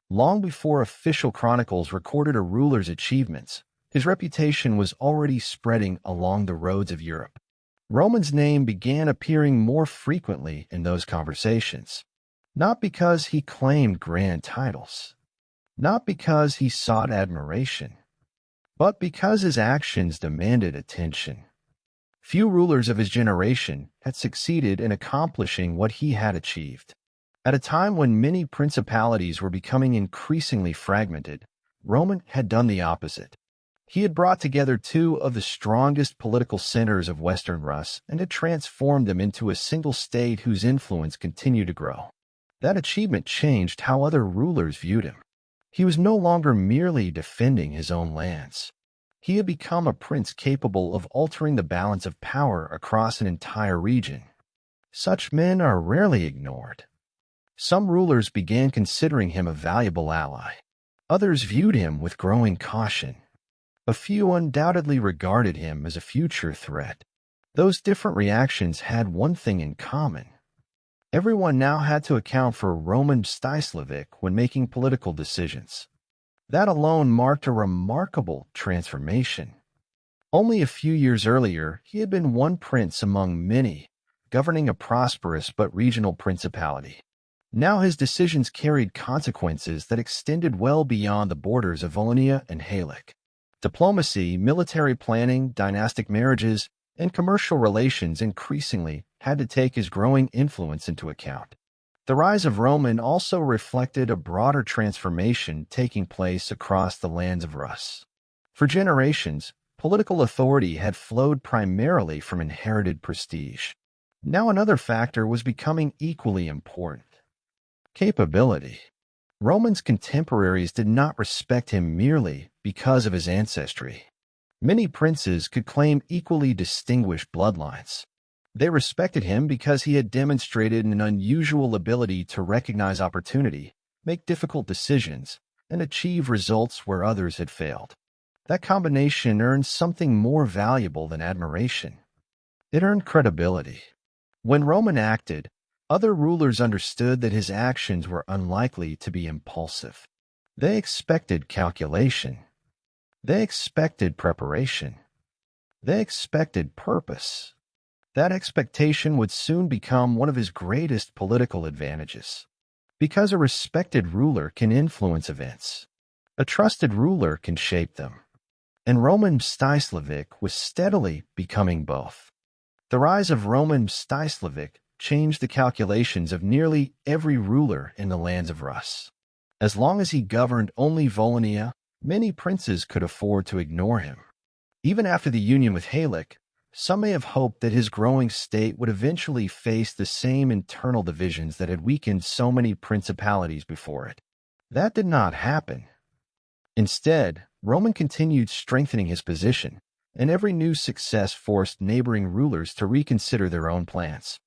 [SPEAKER 1] Long before official chronicles recorded a ruler's achievements, his reputation was already spreading along the roads of Europe. Roman's name began appearing more frequently in those conversations, not because he claimed grand titles, not because he sought admiration, but because his actions demanded attention. Few rulers of his generation had succeeded in accomplishing what he had achieved. At a time when many principalities were becoming increasingly fragmented, Roman had done the opposite. He had brought together two of the strongest political centers of Western Rus and had transformed them into a single state whose influence continued to grow. That achievement changed how other rulers viewed him. He was no longer merely defending his own lands. He had become a prince capable of altering the balance of power across an entire region. Such men are rarely ignored. Some rulers began considering him a valuable ally. Others viewed him with growing caution. A few undoubtedly regarded him as a future threat. Those different reactions had one thing in common. Everyone now had to account for Roman Mstyslavych when making political decisions. That alone marked a remarkable transformation. Only a few years earlier, he had been one prince among many, governing a prosperous but regional principality. Now his decisions carried consequences that extended well beyond the borders of Volhynia and Halych. Diplomacy, military planning, dynastic marriages, and commercial relations increasingly had to take his growing influence into account. The rise of Roman also reflected a broader transformation taking place across the lands of Rus. For generations, political authority had flowed primarily from inherited prestige. Now another factor was becoming equally important: capability. Roman's contemporaries did not respect him merely because of his ancestry. Many princes could claim equally distinguished bloodlines. They respected him because he had demonstrated an unusual ability to recognize opportunity, make difficult decisions, and achieve results where others had failed. That combination earned something more valuable than admiration. It earned credibility. When Roman acted, other rulers understood that his actions were unlikely to be impulsive. They expected calculation. They expected preparation. They expected purpose. That expectation would soon become one of his greatest political advantages. Because a respected ruler can influence events, a trusted ruler can shape them. And Roman Mstyslavych was steadily becoming both. The rise of Roman Mstyslavych changed the calculations of nearly every ruler in the lands of Rus. As long as he governed only Volhynia, many princes could afford to ignore him. Even after the union with Halych, some may have hoped that his growing state would eventually face the same internal divisions that had weakened so many principalities before it. That did not happen. Instead, Roman continued strengthening his position, and every new success forced neighboring rulers to reconsider their own plans.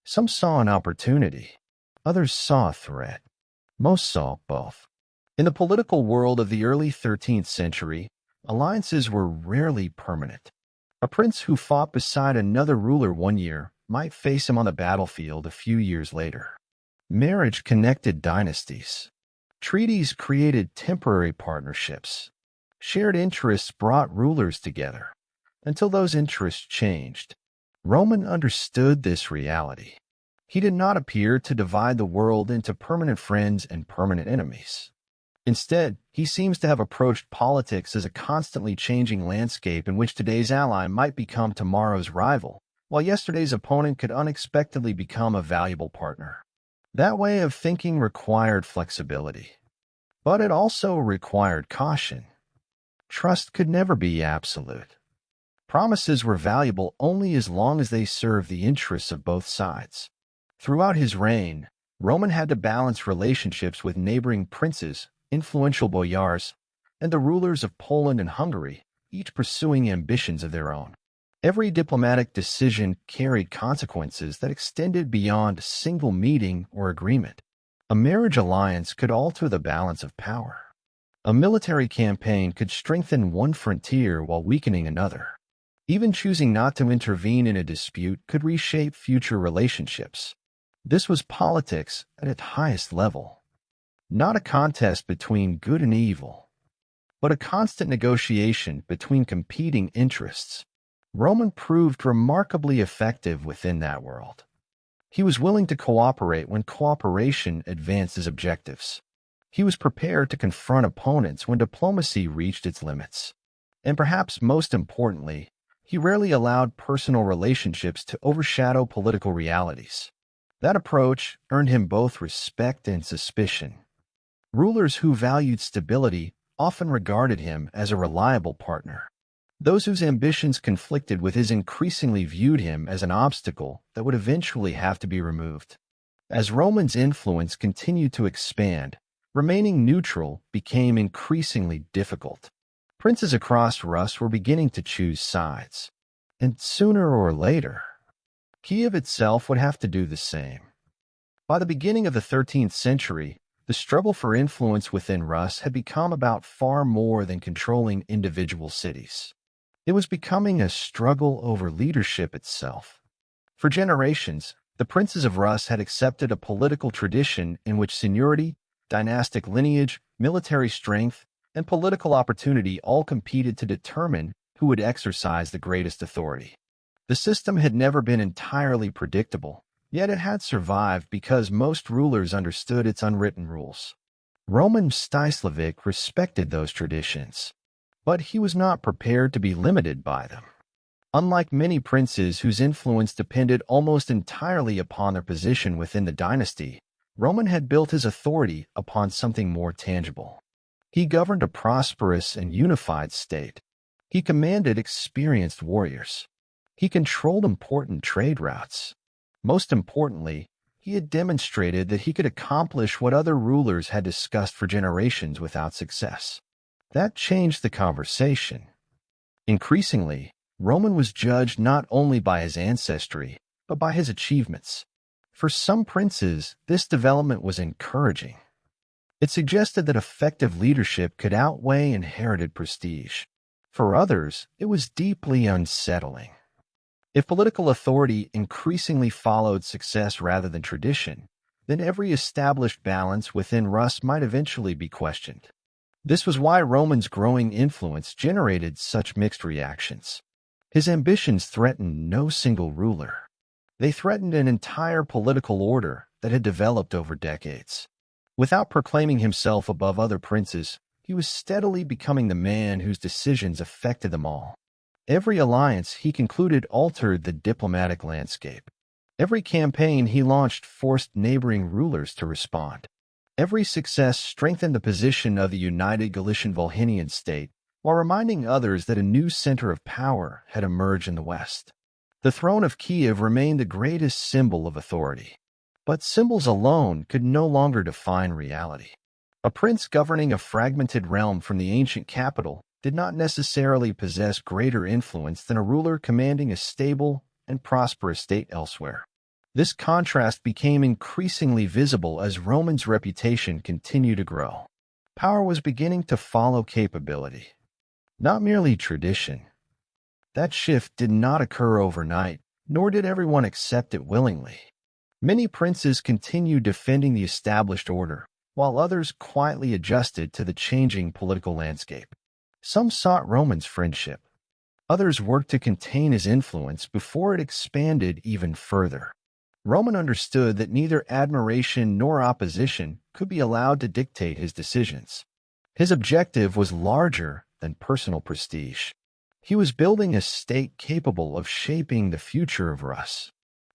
[SPEAKER 1] Some saw an opportunity. Others saw a threat. Most saw both. In the political world of the early 13th century, alliances were rarely permanent. A prince who fought beside another ruler one year might face him on the battlefield a few years later. Marriage connected dynasties. Treaties created temporary partnerships. Shared interests brought rulers together, until those interests changed. Roman understood this reality. He did not appear to divide the world into permanent friends and permanent enemies. Instead, he seems to have approached politics as a constantly changing landscape in which today's ally might become tomorrow's rival, while yesterday's opponent could unexpectedly become a valuable partner. That way of thinking required flexibility, but it also required caution. Trust could never be absolute. Promises were valuable only as long as they served the interests of both sides. Throughout his reign, Roman had to balance relationships with neighboring princes, influential boyars, and the rulers of Poland and Hungary, each pursuing ambitions of their own. Every diplomatic decision carried consequences that extended beyond a single meeting or agreement. A marriage alliance could alter the balance of power. A military campaign could strengthen one frontier while weakening another. Even choosing not to intervene in a dispute could reshape future relationships. This was politics at its highest level. Not a contest between good and evil, but a constant negotiation between competing interests. Roman proved remarkably effective within that world. He was willing to cooperate when cooperation advanced his objectives. He was prepared to confront opponents when diplomacy reached its limits. And perhaps most importantly, he rarely allowed personal relationships to overshadow political realities. That approach earned him both respect and suspicion. Rulers who valued stability often regarded him as a reliable partner. Those whose ambitions conflicted with his increasingly viewed him as an obstacle that would eventually have to be removed. As Roman's influence continued to expand, remaining neutral became increasingly difficult. Princes across Rus were beginning to choose sides. And sooner or later, Kiev itself would have to do the same. By the beginning of the 13th century, the struggle for influence within Rus had become about far more than controlling individual cities. It was becoming a struggle over leadership itself. For generations, the princes of Rus had accepted a political tradition in which seniority, dynastic lineage, military strength, and political opportunity all competed to determine who would exercise the greatest authority. The system had never been entirely predictable, yet it had survived because most rulers understood its unwritten rules. Roman Mstyslavych respected those traditions, but he was not prepared to be limited by them. Unlike many princes whose influence depended almost entirely upon their position within the dynasty, Roman had built his authority upon something more tangible. He governed a prosperous and unified state. He commanded experienced warriors. He controlled important trade routes. Most importantly, he had demonstrated that he could accomplish what other rulers had discussed for generations without success. That changed the conversation. Increasingly, Roman was judged not only by his ancestry, but by his achievements. For some princes, this development was encouraging. It suggested that effective leadership could outweigh inherited prestige. For others, it was deeply unsettling. If political authority increasingly followed success rather than tradition, then every established balance within Rus might eventually be questioned. This was why Roman's growing influence generated such mixed reactions. His ambitions threatened no single ruler. They threatened an entire political order that had developed over decades. Without proclaiming himself above other princes, he was steadily becoming the man whose decisions affected them all. Every alliance he concluded altered the diplomatic landscape. Every campaign he launched forced neighboring rulers to respond. Every success strengthened the position of the united Galician Volhynian state, while reminding others that a new center of power had emerged in the west. The throne of Kiev remained the greatest symbol of authority. But symbols alone could no longer define reality. A prince governing a fragmented realm from the ancient capital did not necessarily possess greater influence than a ruler commanding a stable and prosperous state elsewhere. This contrast became increasingly visible as Roman's reputation continued to grow. Power was beginning to follow capability, not merely tradition. That shift did not occur overnight, nor did everyone accept it willingly. Many princes continued defending the established order, while others quietly adjusted to the changing political landscape. Some sought Roman's friendship. Others worked to contain his influence before it expanded even further. Roman understood that neither admiration nor opposition could be allowed to dictate his decisions. His objective was larger than personal prestige. He was building a state capable of shaping the future of Rus.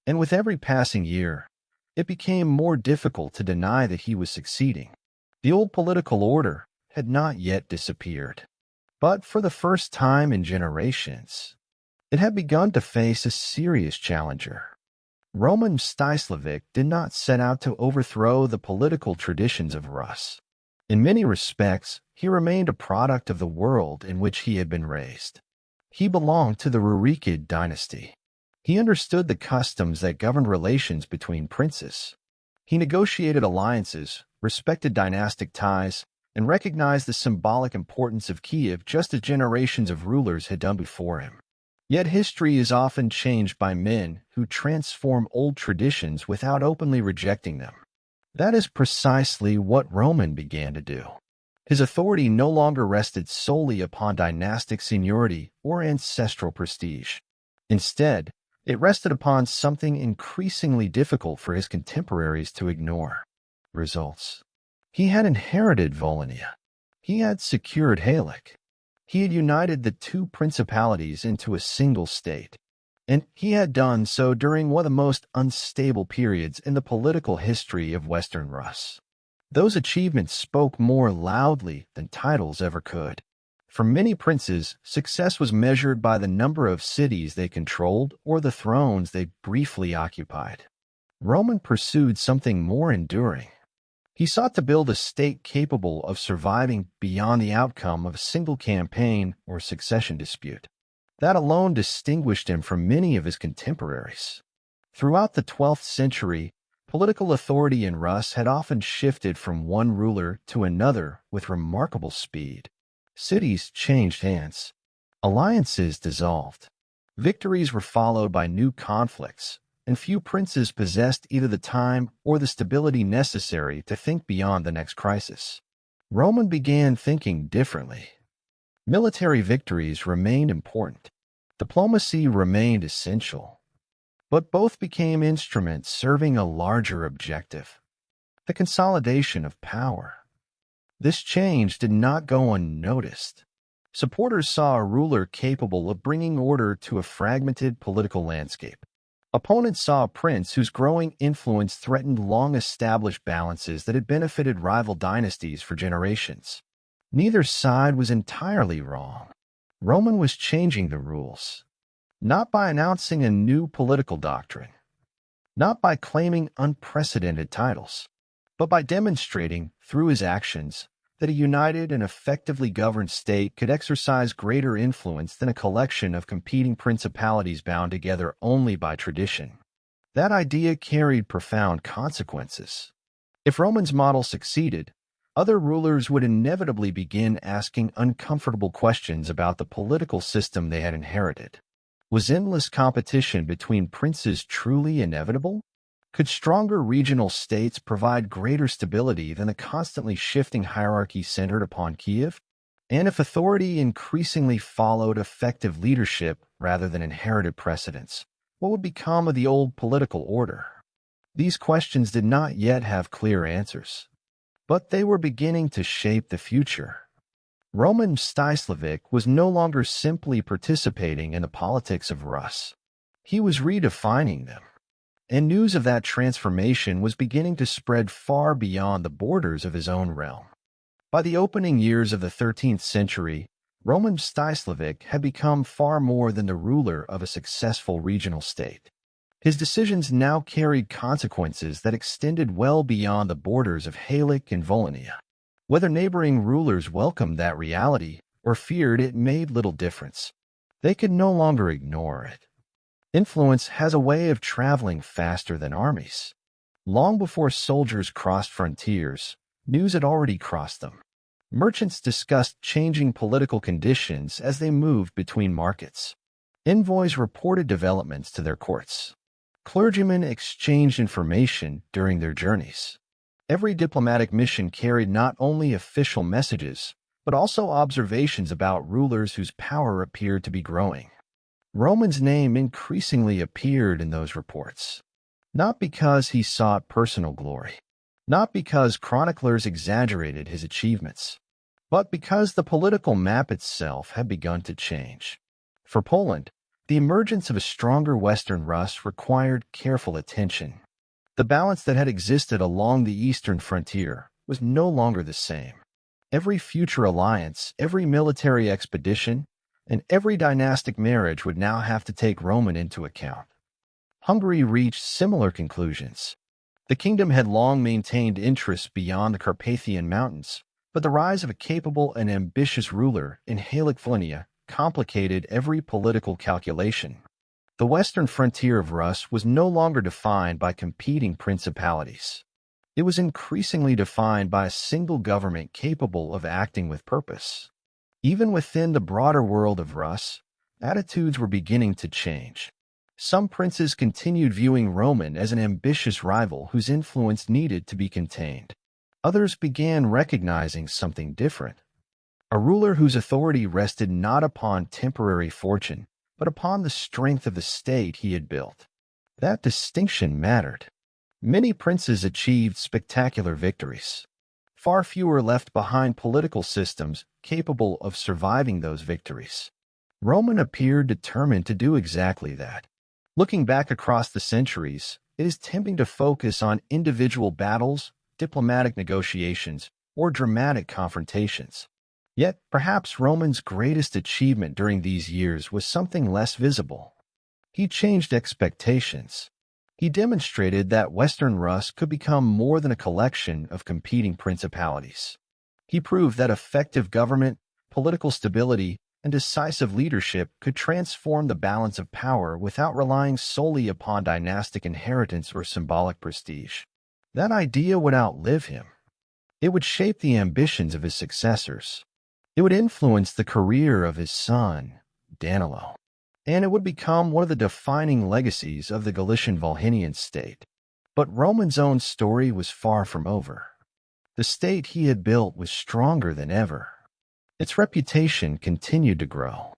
[SPEAKER 1] And with every passing year, it became more difficult to deny that he was succeeding. The old political order had not yet disappeared. But for the first time in generations, it had begun to face a serious challenger. Roman Mstyslavych did not set out to overthrow the political traditions of Rus. In many respects, he remained a product of the world in which he had been raised. He belonged to the Halych dynasty. He understood the customs that governed relations between princes. He negotiated alliances, respected dynastic ties, and recognized the symbolic importance of Kiev just as generations of rulers had done before him. Yet history is often changed by men who transform old traditions without openly rejecting them. That is precisely what Roman began to do. His authority no longer rested solely upon dynastic seniority or ancestral prestige. Instead, it rested upon something increasingly difficult for his contemporaries to ignore: results. He had inherited Volhynia. He had secured Halych. He had united the two principalities into a single state. And he had done so during one of the most unstable periods in the political history of Western Rus. Those achievements spoke more loudly than titles ever could. For many princes, success was measured by the number of cities they controlled or the thrones they briefly occupied. Roman pursued something more enduring. He sought to build a state capable of surviving beyond the outcome of a single campaign or succession dispute. That alone distinguished him from many of his contemporaries. Throughout the 12th century, political authority in Rus had often shifted from one ruler to another with remarkable speed. Cities changed hands. Alliances dissolved. Victories were followed by new conflicts, and few princes possessed either the time or the stability necessary to think beyond the next crisis. Roman began thinking differently. Military victories remained important. Diplomacy remained essential. But both became instruments serving a larger objective: the consolidation of power. This change did not go unnoticed. Supporters saw a ruler capable of bringing order to a fragmented political landscape. Opponents saw a prince whose growing influence threatened long-established balances that had benefited rival dynasties for generations. Neither side was entirely wrong. Roman was changing the rules, not by announcing a new political doctrine, not by claiming unprecedented titles, but by demonstrating, through his actions, that a united and effectively governed state could exercise greater influence than a collection of competing principalities bound together only by tradition. That idea carried profound consequences. If Roman's model succeeded, other rulers would inevitably begin asking uncomfortable questions about the political system they had inherited. Was endless competition between princes truly inevitable? Could stronger regional states provide greater stability than the constantly shifting hierarchy centered upon Kiev? And if authority increasingly followed effective leadership rather than inherited precedents, what would become of the old political order? These questions did not yet have clear answers, but they were beginning to shape the future. Roman Mstyslavych was no longer simply participating in the politics of Rus. He was redefining them. And news of that transformation was beginning to spread far beyond the borders of his own realm. By the opening years of the 13th century, Roman Mstyslavych had become far more than the ruler of a successful regional state. His decisions now carried consequences that extended well beyond the borders of Halych and Volhynia. Whether neighboring rulers welcomed that reality or feared it made little difference. They could no longer ignore it. Influence has a way of traveling faster than armies. Long before soldiers crossed frontiers, news had already crossed them. Merchants discussed changing political conditions as they moved between markets. Envoys reported developments to their courts. Clergymen exchanged information during their journeys. Every diplomatic mission carried not only official messages, but also observations about rulers whose power appeared to be growing. Roman's name increasingly appeared in those reports, not because he sought personal glory, not because chroniclers exaggerated his achievements, but because the political map itself had begun to change. For Poland, the emergence of a stronger Western Rus required careful attention. The balance that had existed along the eastern frontier was no longer the same. Every future alliance, every military expedition, and every dynastic marriage would now have to take Roman into account. Hungary reached similar conclusions. The kingdom had long maintained interests beyond the Carpathian Mountains, but the rise of a capable and ambitious ruler in Halych Volhynia complicated every political calculation. The western frontier of Rus was no longer defined by competing principalities. It was increasingly defined by a single government capable of acting with purpose. Even within the broader world of Rus, attitudes were beginning to change. Some princes continued viewing Roman as an ambitious rival whose influence needed to be contained. Others began recognizing something different. A ruler whose authority rested not upon temporary fortune, but upon the strength of the state he had built. That distinction mattered. Many princes achieved spectacular victories. Far fewer left behind political systems capable of surviving those victories. Roman appeared determined to do exactly that. Looking back across the centuries, it is tempting to focus on individual battles, diplomatic negotiations, or dramatic confrontations. Yet, perhaps Roman's greatest achievement during these years was something less visible. He changed expectations. He demonstrated that Western Rus could become more than a collection of competing principalities. He proved that effective government, political stability, and decisive leadership could transform the balance of power without relying solely upon dynastic inheritance or symbolic prestige. That idea would outlive him. It would shape the ambitions of his successors. It would influence the career of his son, Danilo. And it would become one of the defining legacies of the Galician Volhynian state. But Roman's own story was far from over. The state he had built was stronger than ever. Its reputation continued to grow.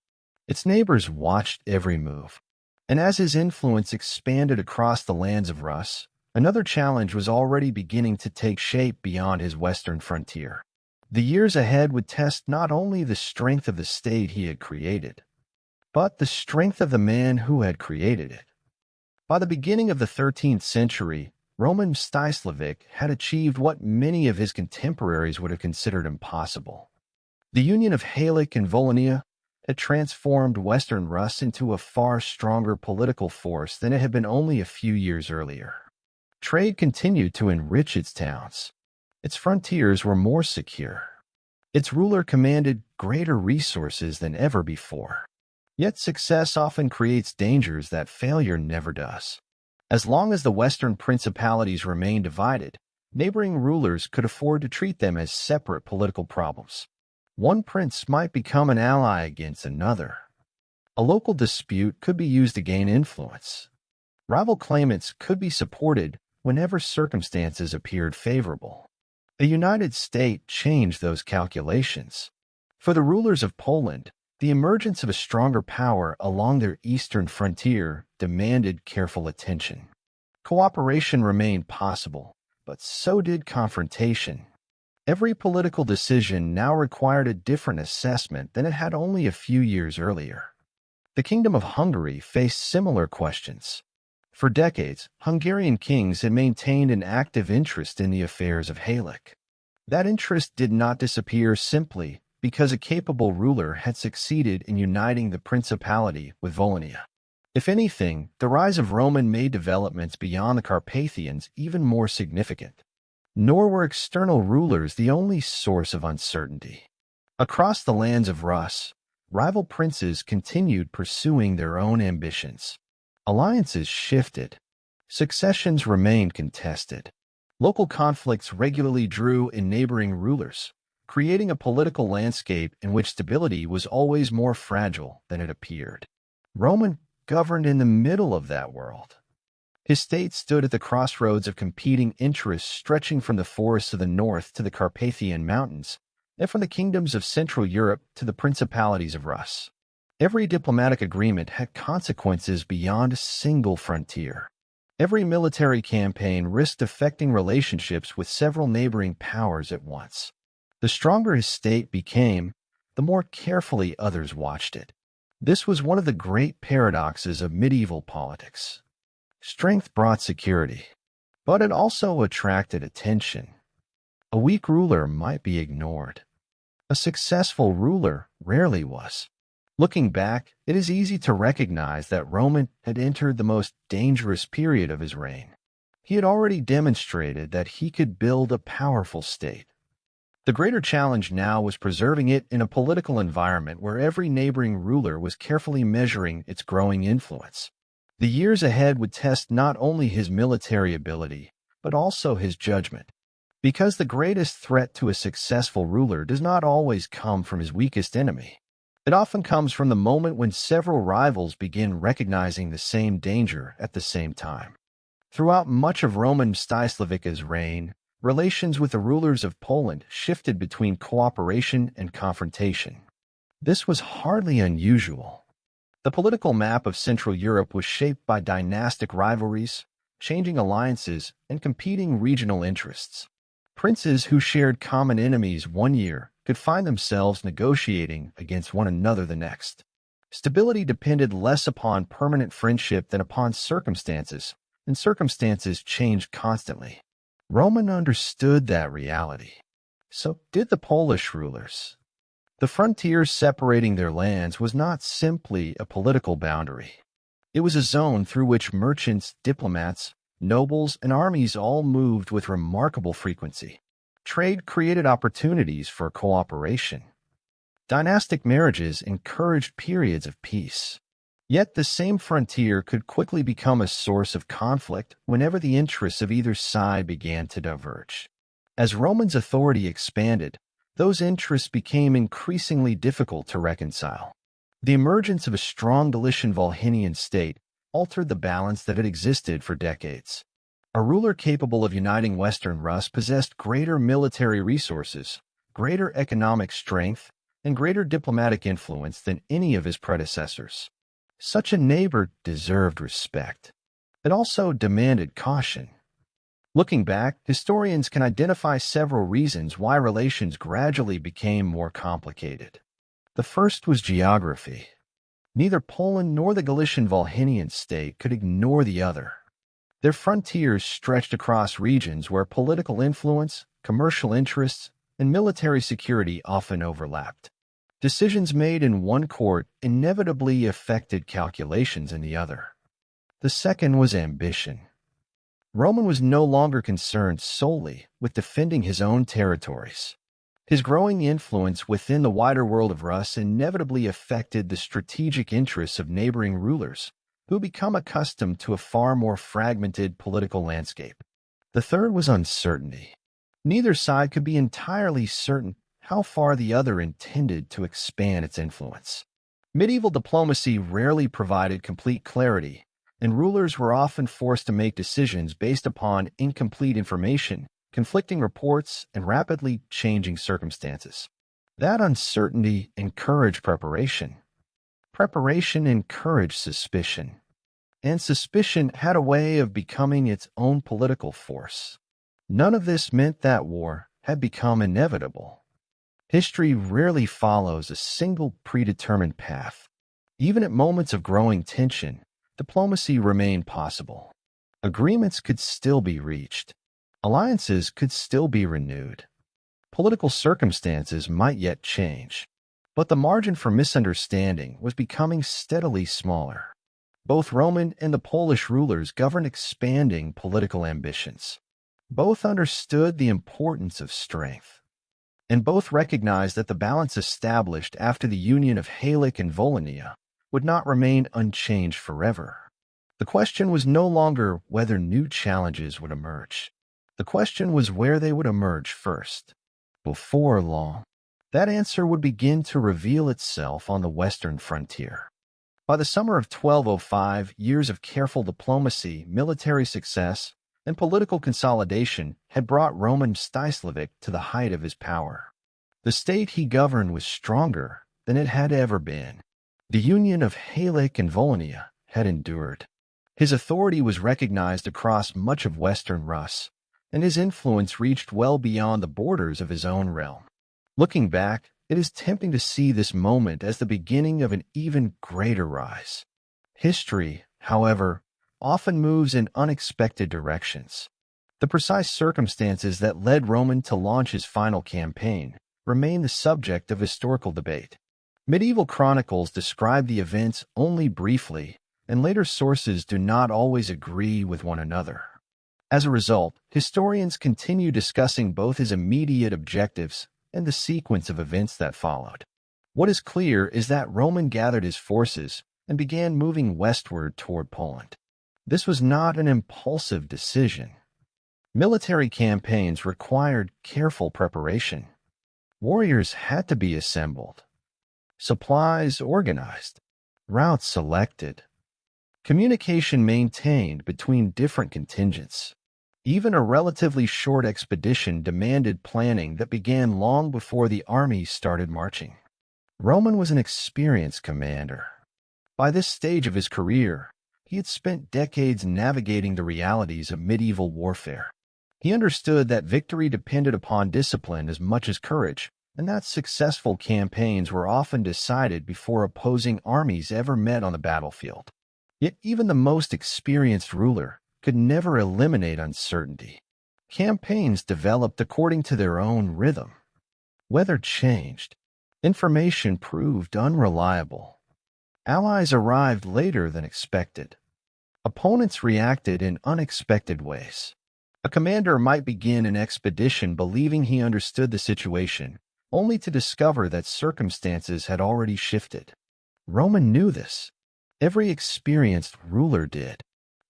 [SPEAKER 1] Its neighbors watched every move. And as his influence expanded across the lands of Rus, another challenge was already beginning to take shape beyond his western frontier. The years ahead would test not only the strength of the state he had created, but the strength of the man who had created it. By the beginning of the 13th century, Roman Mstyslavych had achieved what many of his contemporaries would have considered impossible. The union of Halych and Volhynia had transformed Western Rus into a far stronger political force than it had been only a few years earlier. Trade continued to enrich its towns. Its frontiers were more secure. Its ruler commanded greater resources than ever before. Yet success often creates dangers that failure never does. As long as the Western principalities remained divided, neighboring rulers could afford to treat them as separate political problems. One prince might become an ally against another. A local dispute could be used to gain influence. Rival claimants could be supported whenever circumstances appeared favorable. A united state changed those calculations. For the rulers of Poland, the emergence of a stronger power along their eastern frontier demanded careful attention. Cooperation remained possible, but so did confrontation. Every political decision now required a different assessment than it had only a few years earlier. The Kingdom of Hungary faced similar questions. For decades, Hungarian kings had maintained an active interest in the affairs of Halych. That interest did not disappear simply because a capable ruler had succeeded in uniting the principality with Volhynia. If anything, the rise of Roman made developments beyond the Carpathians even more significant. Nor were external rulers the only source of uncertainty. Across the lands of Rus, rival princes continued pursuing their own ambitions. Alliances shifted. Successions remained contested. Local conflicts regularly drew in neighboring rulers, creating a political landscape in which stability was always more fragile than it appeared. Roman governed in the middle of that world. His state stood at the crossroads of competing interests stretching from the forests of the north to the Carpathian Mountains, and from the kingdoms of Central Europe to the principalities of Rus. Every diplomatic agreement had consequences beyond a single frontier. Every military campaign risked affecting relationships with several neighboring powers at once. The stronger his state became, the more carefully others watched it. This was one of the great paradoxes of medieval politics. Strength brought security, but it also attracted attention. A weak ruler might be ignored. A successful ruler rarely was. Looking back, it is easy to recognize that Roman had entered the most dangerous period of his reign. He had already demonstrated that he could build a powerful state. The greater challenge now was preserving it in a political environment where every neighboring ruler was carefully measuring its growing influence. The years ahead would test not only his military ability, but also his judgment. Because the greatest threat to a successful ruler does not always come from his weakest enemy. It often comes from the moment when several rivals begin recognizing the same danger at the same time. Throughout much of Roman Mstyslavych's reign, relations with the rulers of Poland shifted between cooperation and confrontation. This was hardly unusual. The political map of Central Europe was shaped by dynastic rivalries, changing alliances, and competing regional interests. Princes who shared common enemies one year could find themselves negotiating against one another the next. Stability depended less upon permanent friendship than upon circumstances, and circumstances changed constantly. Roman understood that reality. So did the Polish rulers. The frontier separating their lands was not simply a political boundary. It was a zone through which merchants, diplomats, nobles, and armies all moved with remarkable frequency. Trade created opportunities for cooperation. Dynastic marriages encouraged periods of peace. Yet the same frontier could quickly become a source of conflict whenever the interests of either side began to diverge. As Roman's authority expanded, those interests became increasingly difficult to reconcile. The emergence of a strong Galician Volhynian state altered the balance that had existed for decades. A ruler capable of uniting Western Rus possessed greater military resources, greater economic strength, and greater diplomatic influence than any of his predecessors. Such a neighbor deserved respect. It also demanded caution. Looking back, historians can identify several reasons why relations gradually became more complicated. The first was geography. Neither Poland nor the Galician Volhynian state could ignore the other. Their frontiers stretched across regions where political influence, commercial interests, and military security often overlapped. Decisions made in one court inevitably affected calculations in the other. The second was ambition. Roman was no longer concerned solely with defending his own territories. His growing influence within the wider world of Rus inevitably affected the strategic interests of neighboring rulers, who had become accustomed to a far more fragmented political landscape. The third was uncertainty. Neither side could be entirely certain how far the other intended to expand its influence. Medieval diplomacy rarely provided complete clarity, and rulers were often forced to make decisions based upon incomplete information, conflicting reports, and rapidly changing circumstances. That uncertainty encouraged preparation. Preparation encouraged suspicion. And suspicion had a way of becoming its own political force. None of this meant that war had become inevitable. History rarely follows a single predetermined path. Even at moments of growing tension, diplomacy remained possible. Agreements could still be reached. Alliances could still be renewed. Political circumstances might yet change. But the margin for misunderstanding was becoming steadily smaller. Both Roman and the Polish rulers governed expanding political ambitions. Both understood the importance of strength. And both recognized that the balance established after the union of Halych and Volhynia would not remain unchanged forever. The question was no longer whether new challenges would emerge. The question was where they would emerge first. Before long, that answer would begin to reveal itself on the western frontier. By the summer of 1205, years of careful diplomacy, military success, and political consolidation had brought Roman Mstyslavych to the height of his power. The state he governed was stronger than it had ever been. The union of Halych and Volhynia had endured. His authority was recognized across much of Western Rus, and his influence reached well beyond the borders of his own realm. Looking back, it is tempting to see this moment as the beginning of an even greater rise. History, however, often moves in unexpected directions. The precise circumstances that led Roman to launch his final campaign remain the subject of historical debate. Medieval chronicles describe the events only briefly, and later sources do not always agree with one another. As a result, historians continue discussing both his immediate objectives and the sequence of events that followed. What is clear is that Roman gathered his forces and began moving westward toward Poland. This was not an impulsive decision. Military campaigns required careful preparation. Warriors had to be assembled, supplies organized, routes selected, communication maintained between different contingents. Even a relatively short expedition demanded planning that began long before the army started marching. Roman was an experienced commander. By this stage of his career, he had spent decades navigating the realities of medieval warfare. He understood that victory depended upon discipline as much as courage, and that successful campaigns were often decided before opposing armies ever met on the battlefield. Yet even the most experienced ruler could never eliminate uncertainty. Campaigns developed according to their own rhythm. Weather changed. Information proved unreliable. Allies arrived later than expected. Opponents reacted in unexpected ways. A commander might begin an expedition believing he understood the situation, only to discover that circumstances had already shifted. Roman knew this. Every experienced ruler did.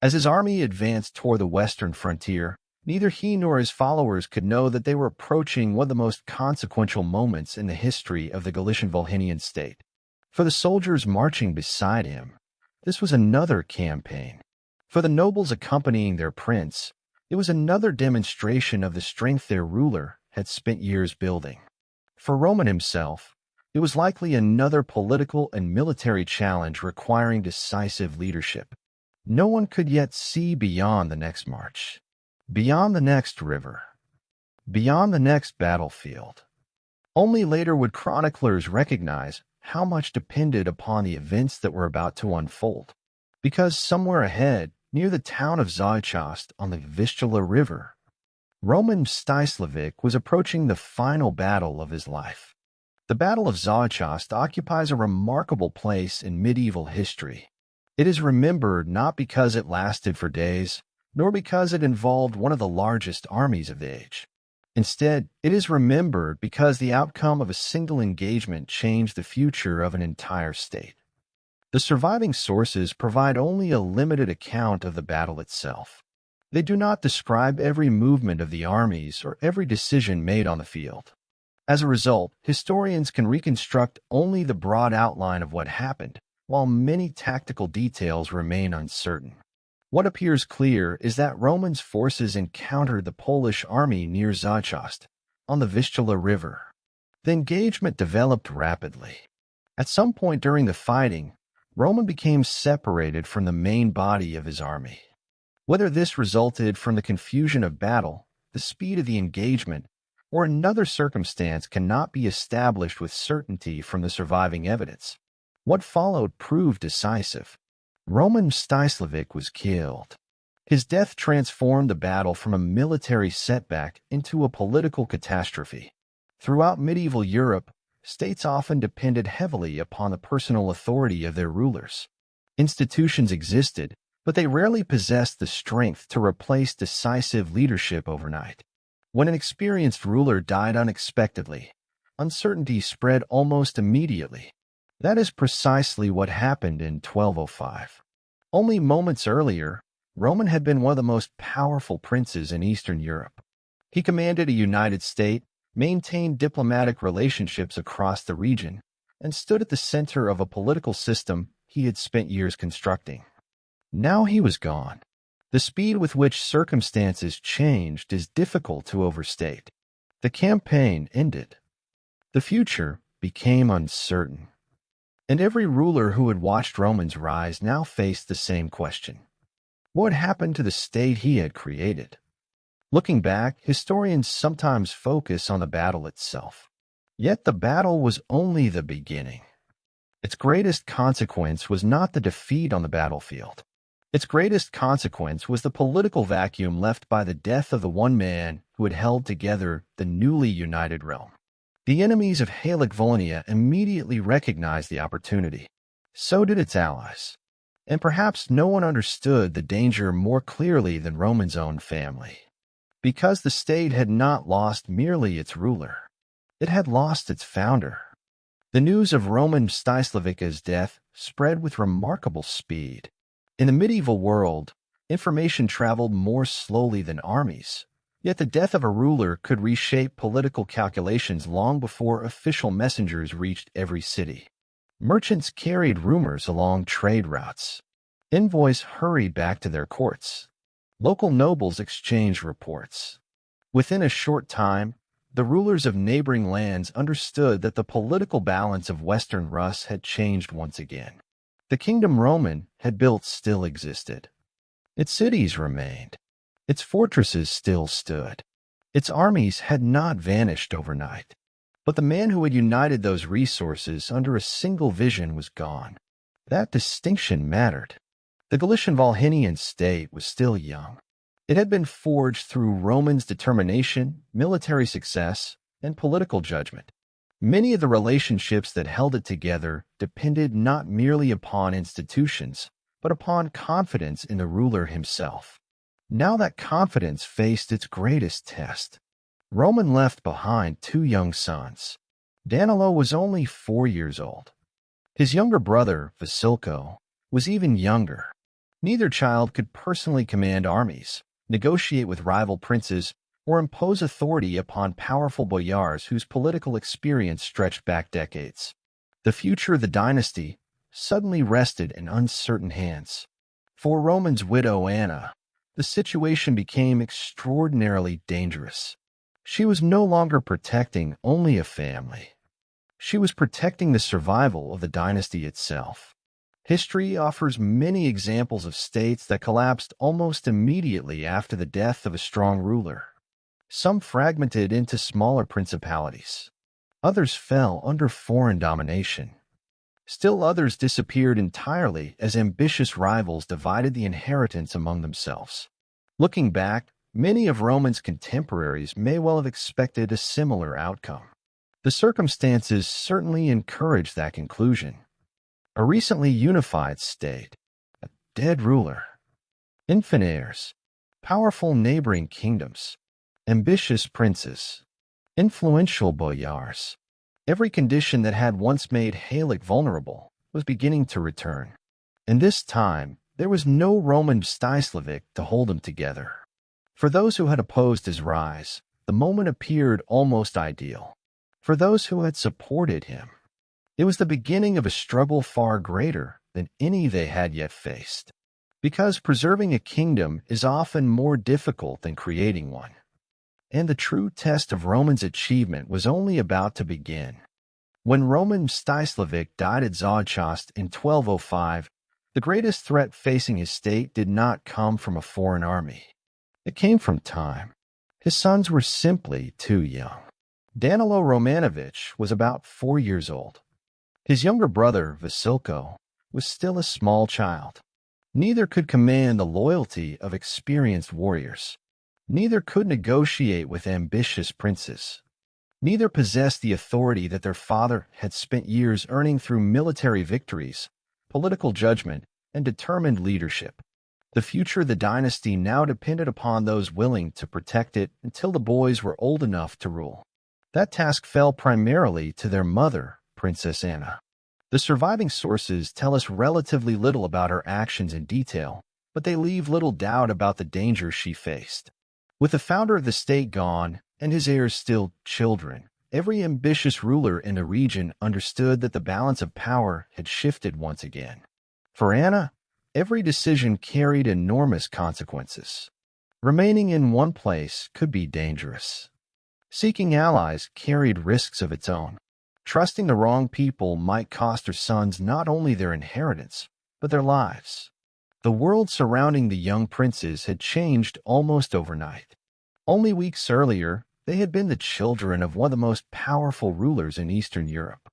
[SPEAKER 1] As his army advanced toward the western frontier, neither he nor his followers could know that they were approaching one of the most consequential moments in the history of the Galician Volhynian state. For the soldiers marching beside him, this was another campaign. For the nobles accompanying their prince, it was another demonstration of the strength their ruler had spent years building. For Roman himself, it was likely another political and military challenge requiring decisive leadership. No one could yet see beyond the next march. beyond the next river, beyond the next battlefield. Only later would chroniclers recognize how much depended upon the events that were about to unfold. Because somewhere ahead, near the town of Zawichost on the Vistula River, Roman Mstyslavych was approaching the final battle of his life. The Battle of Zawichost occupies a remarkable place in medieval history. It is remembered not because it lasted for days, nor because it involved one of the largest armies of the age. Instead, it is remembered because the outcome of a single engagement changed the future of an entire state. The surviving sources provide only a limited account of the battle itself. They do not describe every movement of the armies or every decision made on the field. As a result, historians can reconstruct only the broad outline of what happened, while many tactical details remain uncertain. What appears clear is that Romans' forces encountered the Polish army near Zawichost, on the Vistula River. The engagement developed rapidly. At some point during the fighting, Roman became separated from the main body of his army. Whether this resulted from the confusion of battle, the speed of the engagement, or another circumstance cannot be established with certainty from the surviving evidence. What followed proved decisive. Roman Mstyslavych was killed. His death transformed the battle from a military setback into a political catastrophe. Throughout medieval Europe, states often depended heavily upon the personal authority of their rulers. Institutions existed, but they rarely possessed the strength to replace decisive leadership overnight. When an experienced ruler died unexpectedly, uncertainty spread almost immediately. That is precisely what happened in 1205. Only moments earlier, Roman had been one of the most powerful princes in Eastern Europe. He commanded a united state, maintained diplomatic relationships across the region, and stood at the center of a political system he had spent years constructing. Now he was gone. The speed with which circumstances changed is difficult to overstate. The campaign ended. The future became uncertain. And every ruler who had watched Romans rise now faced the same question. What happened to the state he had created? Looking back, historians sometimes focus on the battle itself. Yet the battle was only the beginning. Its greatest consequence was not the defeat on the battlefield. Its greatest consequence was the political vacuum left by the death of the one man who had held together the newly united realm. The enemies of Halych and Volhynia immediately recognized the opportunity. So did its allies. And perhaps no one understood the danger more clearly than Roman's own family. Because the state had not lost merely its ruler. It had lost its founder. The news of Roman Mstyslavych's death spread with remarkable speed. In the medieval world, information traveled more slowly than armies. Yet the death of a ruler could reshape political calculations long before official messengers reached every city. Merchants carried rumors along trade routes. Envoys hurried back to their courts. Local nobles exchanged reports. Within a short time, the rulers of neighboring lands understood that the political balance of Western Rus had changed once again. The kingdom Roman had built still existed. Its cities remained. Its fortresses still stood. Its armies had not vanished overnight. But the man who had united those resources under a single vision was gone. That distinction mattered. The Galician Volhynian state was still young. It had been forged through Romans' determination, military success, and political judgment. Many of the relationships that held it together depended not merely upon institutions, but upon confidence in the ruler himself. Now that confidence faced its greatest test. Roman left behind two young sons. Danilo was only 4 years old. His younger brother, Vasilko, was even younger. Neither child could personally command armies, negotiate with rival princes, or impose authority upon powerful boyars whose political experience stretched back decades. The future of the dynasty suddenly rested in uncertain hands. For Roman's widow Anna, the situation became extraordinarily dangerous. She was no longer protecting only a family. She was protecting the survival of the dynasty itself. History offers many examples of states that collapsed almost immediately after the death of a strong ruler. Some fragmented into smaller principalities. Others fell under foreign domination. Still others disappeared entirely as ambitious rivals divided the inheritance among themselves. Looking back, many of Rome's contemporaries may well have expected a similar outcome. The circumstances certainly encouraged that conclusion. A recently unified state, a dead ruler, infant heirs, powerful neighboring kingdoms, ambitious princes, influential boyars. Every condition that had once made Halych vulnerable was beginning to return. And this time, there was no Roman Mstyslavych to hold him together. For those who had opposed his rise, the moment appeared almost ideal. For those who had supported him, it was the beginning of a struggle far greater than any they had yet faced. Because preserving a kingdom is often more difficult than creating one. And the true test of Roman's achievement was only about to begin. When Roman Mstyslavych died at Zawichost in 1205, the greatest threat facing his state did not come from a foreign army. It came from time. His sons were simply too young. Danilo Romanovich was about 4 years old. His younger brother, Vasilko, was still a small child. Neither could command the loyalty of experienced warriors. Neither could negotiate with ambitious princes. Neither possessed the authority that their father had spent years earning through military victories, political judgment, and determined leadership. The future of the dynasty now depended upon those willing to protect it until the boys were old enough to rule. That task fell primarily to their mother, Princess Anna. The surviving sources tell us relatively little about her actions in detail, but they leave little doubt about the dangers she faced. With the founder of the state gone and his heirs still children, every ambitious ruler in the region understood that the balance of power had shifted once again. For Anna, every decision carried enormous consequences. Remaining in one place could be dangerous. Seeking allies carried risks of its own. Trusting the wrong people might cost her sons not only their inheritance, but their lives. The world surrounding the young princes had changed almost overnight. Only weeks earlier, they had been the children of one of the most powerful rulers in Eastern Europe.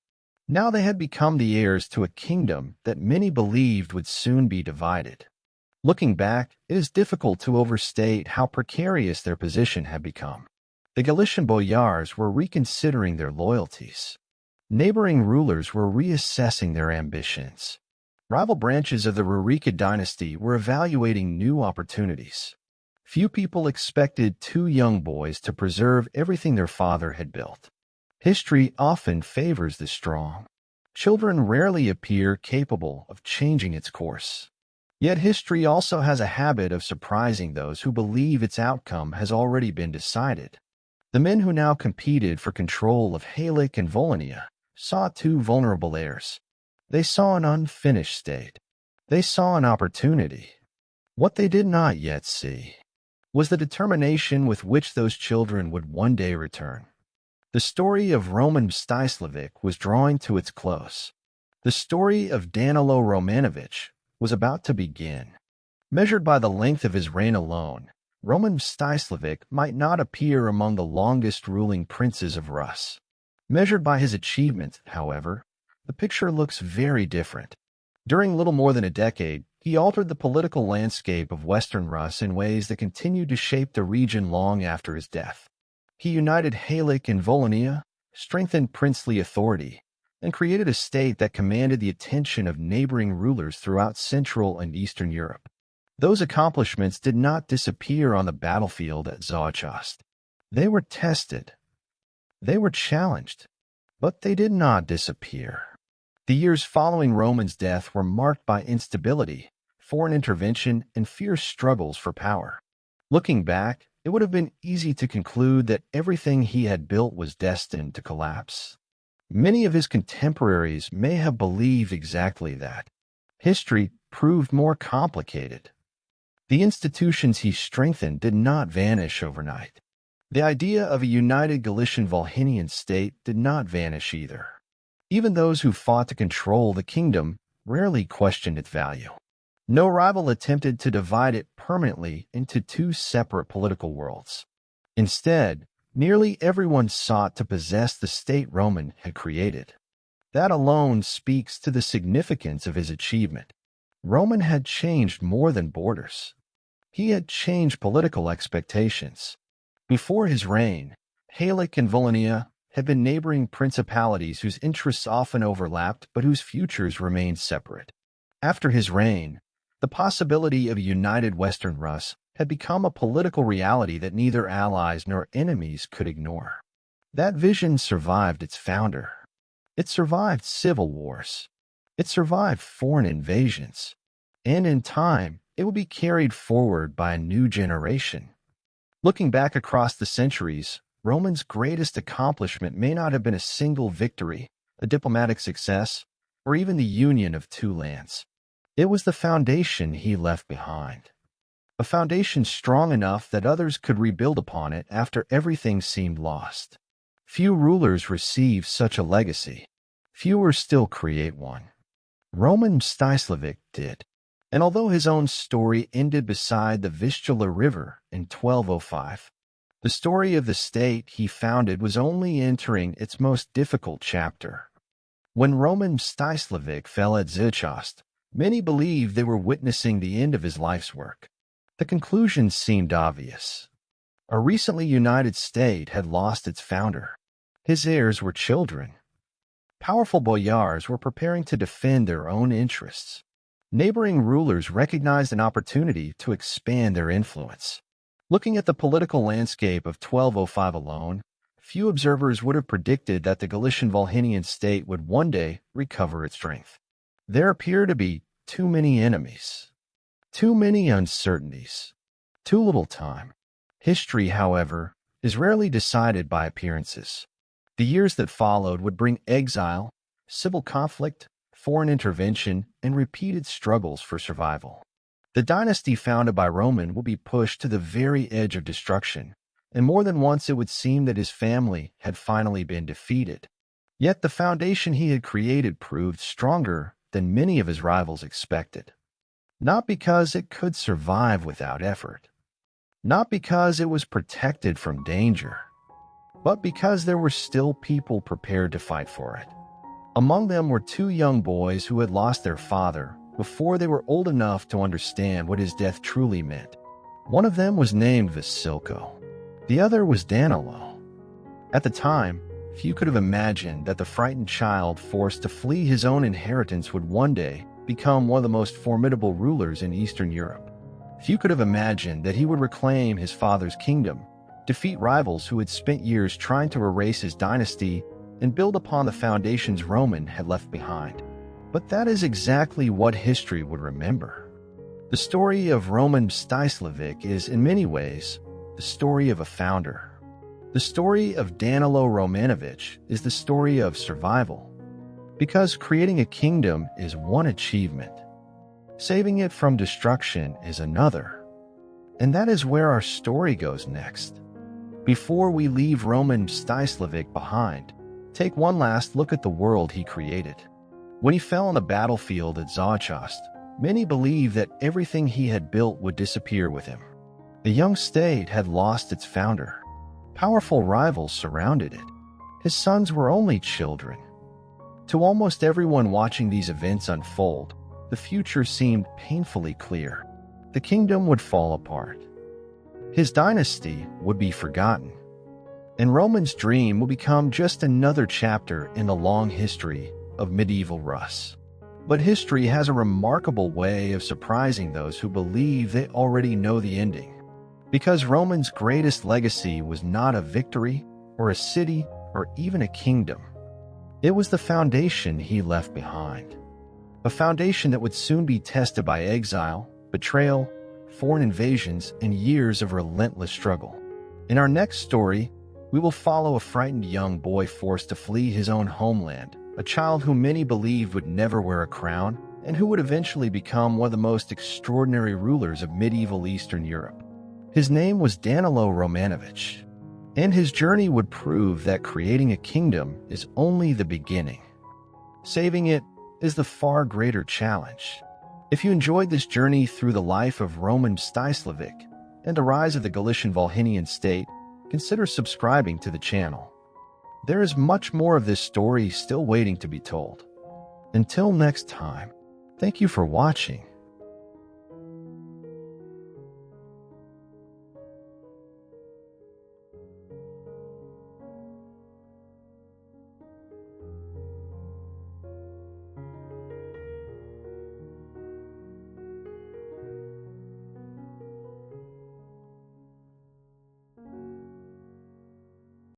[SPEAKER 1] Now they had become the heirs to a kingdom that many believed would soon be divided. Looking back, it is difficult to overstate how precarious their position had become. The Galician boyars were reconsidering their loyalties. Neighboring rulers were reassessing their ambitions. Rival branches of the Rurikid dynasty were evaluating new opportunities. Few people expected two young boys to preserve everything their father had built. History often favors the strong. Children rarely appear capable of changing its course. Yet history also has a habit of surprising those who believe its outcome has already been decided. The men who now competed for control of Halych and Volhynia saw two vulnerable heirs. They saw an unfinished state. They saw an opportunity. What they did not yet see was the determination with which those children would one day return. The story of Roman Mstyslavych was drawing to its close. The story of Danilo Romanovich was about to begin. Measured by the length of his reign alone, Roman Mstyslavych might not appear among the longest ruling princes of Rus. Measured by his achievements, however, the picture looks very different. During little more than a decade, he altered the political landscape of Western Rus in ways that continued to shape the region long after his death. He united Halych and Volhynia, strengthened princely authority, and created a state that commanded the attention of neighboring rulers throughout Central and Eastern Europe. Those accomplishments did not disappear on the battlefield at Zawichost. They were tested. They were challenged. But they did not disappear. The years following Roman's death were marked by instability, foreign intervention, and fierce struggles for power. Looking back, it would have been easy to conclude that everything he had built was destined to collapse. Many of his contemporaries may have believed exactly that. History proved more complicated. The institutions he strengthened did not vanish overnight. The idea of a united Galician Volhynian state did not vanish either. Even those who fought to control the kingdom rarely questioned its value. No rival attempted to divide it permanently into two separate political worlds. Instead, nearly everyone sought to possess the state Roman had created. That alone speaks to the significance of his achievement. Roman had changed more than borders. He had changed political expectations. Before his reign, Halych and Volhynia had been neighboring principalities whose interests often overlapped but whose futures remained separate. After his reign, the possibility of a united Western Rus had become a political reality that neither allies nor enemies could ignore. That vision survived its founder. It survived civil wars. It survived foreign invasions. And in time, it would be carried forward by a new generation. Looking back across the centuries, Roman's greatest accomplishment may not have been a single victory, a diplomatic success, or even the union of two lands. It was the foundation he left behind. A foundation strong enough that others could rebuild upon it after everything seemed lost. Few rulers receive such a legacy. Fewer still create one. Roman Mstyslavych did. And although his own story ended beside the Vistula River in 1205, the story of the state he founded was only entering its most difficult chapter. When Roman Mstyslavych fell at Zawichost, many believed they were witnessing the end of his life's work. The conclusion seemed obvious. A recently united state had lost its founder. His heirs were children. Powerful boyars were preparing to defend their own interests. Neighboring rulers recognized an opportunity to expand their influence. Looking at the political landscape of 1205 alone, few observers would have predicted that the Galician Volhynian state would one day recover its strength. There appear to be too many enemies, too many uncertainties, too little time. History, however, is rarely decided by appearances. The years that followed would bring exile, civil conflict, foreign intervention, and repeated struggles for survival. The dynasty founded by Roman would be pushed to the very edge of destruction, and more than once it would seem that his family had finally been defeated. Yet the foundation he had created proved stronger than many of his rivals expected. Not because it could survive without effort, not because it was protected from danger, but because there were still people prepared to fight for it. Among them were two young boys who had lost their father before they were old enough to understand what his death truly meant. One of them was named Vasilko. The other was Danilo. At the time, few could have imagined that the frightened child forced to flee his own inheritance would one day become one of the most formidable rulers in Eastern Europe. Few could have imagined that he would reclaim his father's kingdom, defeat rivals who had spent years trying to erase his dynasty, and build upon the foundations Roman had left behind. But that is exactly what history would remember. The story of Roman Mstyslavych is, in many ways, the story of a founder. The story of Danilo Romanovich is the story of survival. Because creating a kingdom is one achievement, saving it from destruction is another. And that is where our story goes next. Before we leave Roman Mstyslavych behind, take one last look at the world he created. When he fell on the battlefield at Zawichost, many believed that everything he had built would disappear with him. The young state had lost its founder. Powerful rivals surrounded it. His sons were only children. To almost everyone watching these events unfold, the future seemed painfully clear. The kingdom would fall apart. His dynasty would be forgotten. And Roman's dream will become just another chapter in the long history of medieval Rus. But history has a remarkable way of surprising those who believe they already know the ending. Because Roman's greatest legacy was not a victory, or a city, or even a kingdom. It was the foundation he left behind. A foundation that would soon be tested by exile, betrayal, foreign invasions, and years of relentless struggle. In our next story, we will follow a frightened young boy forced to flee his own homeland, a child whom many believed would never wear a crown, and who would eventually become one of the most extraordinary rulers of medieval Eastern Europe. His name was Danilo Romanovich, and his journey would prove that creating a kingdom is only the beginning. Saving it is the far greater challenge. If you enjoyed this journey through the life of Roman Mstyslavych and the rise of the Galician Volhynian state, consider subscribing to the channel. There is much more of this story still waiting to be told. Until next time, thank you for watching.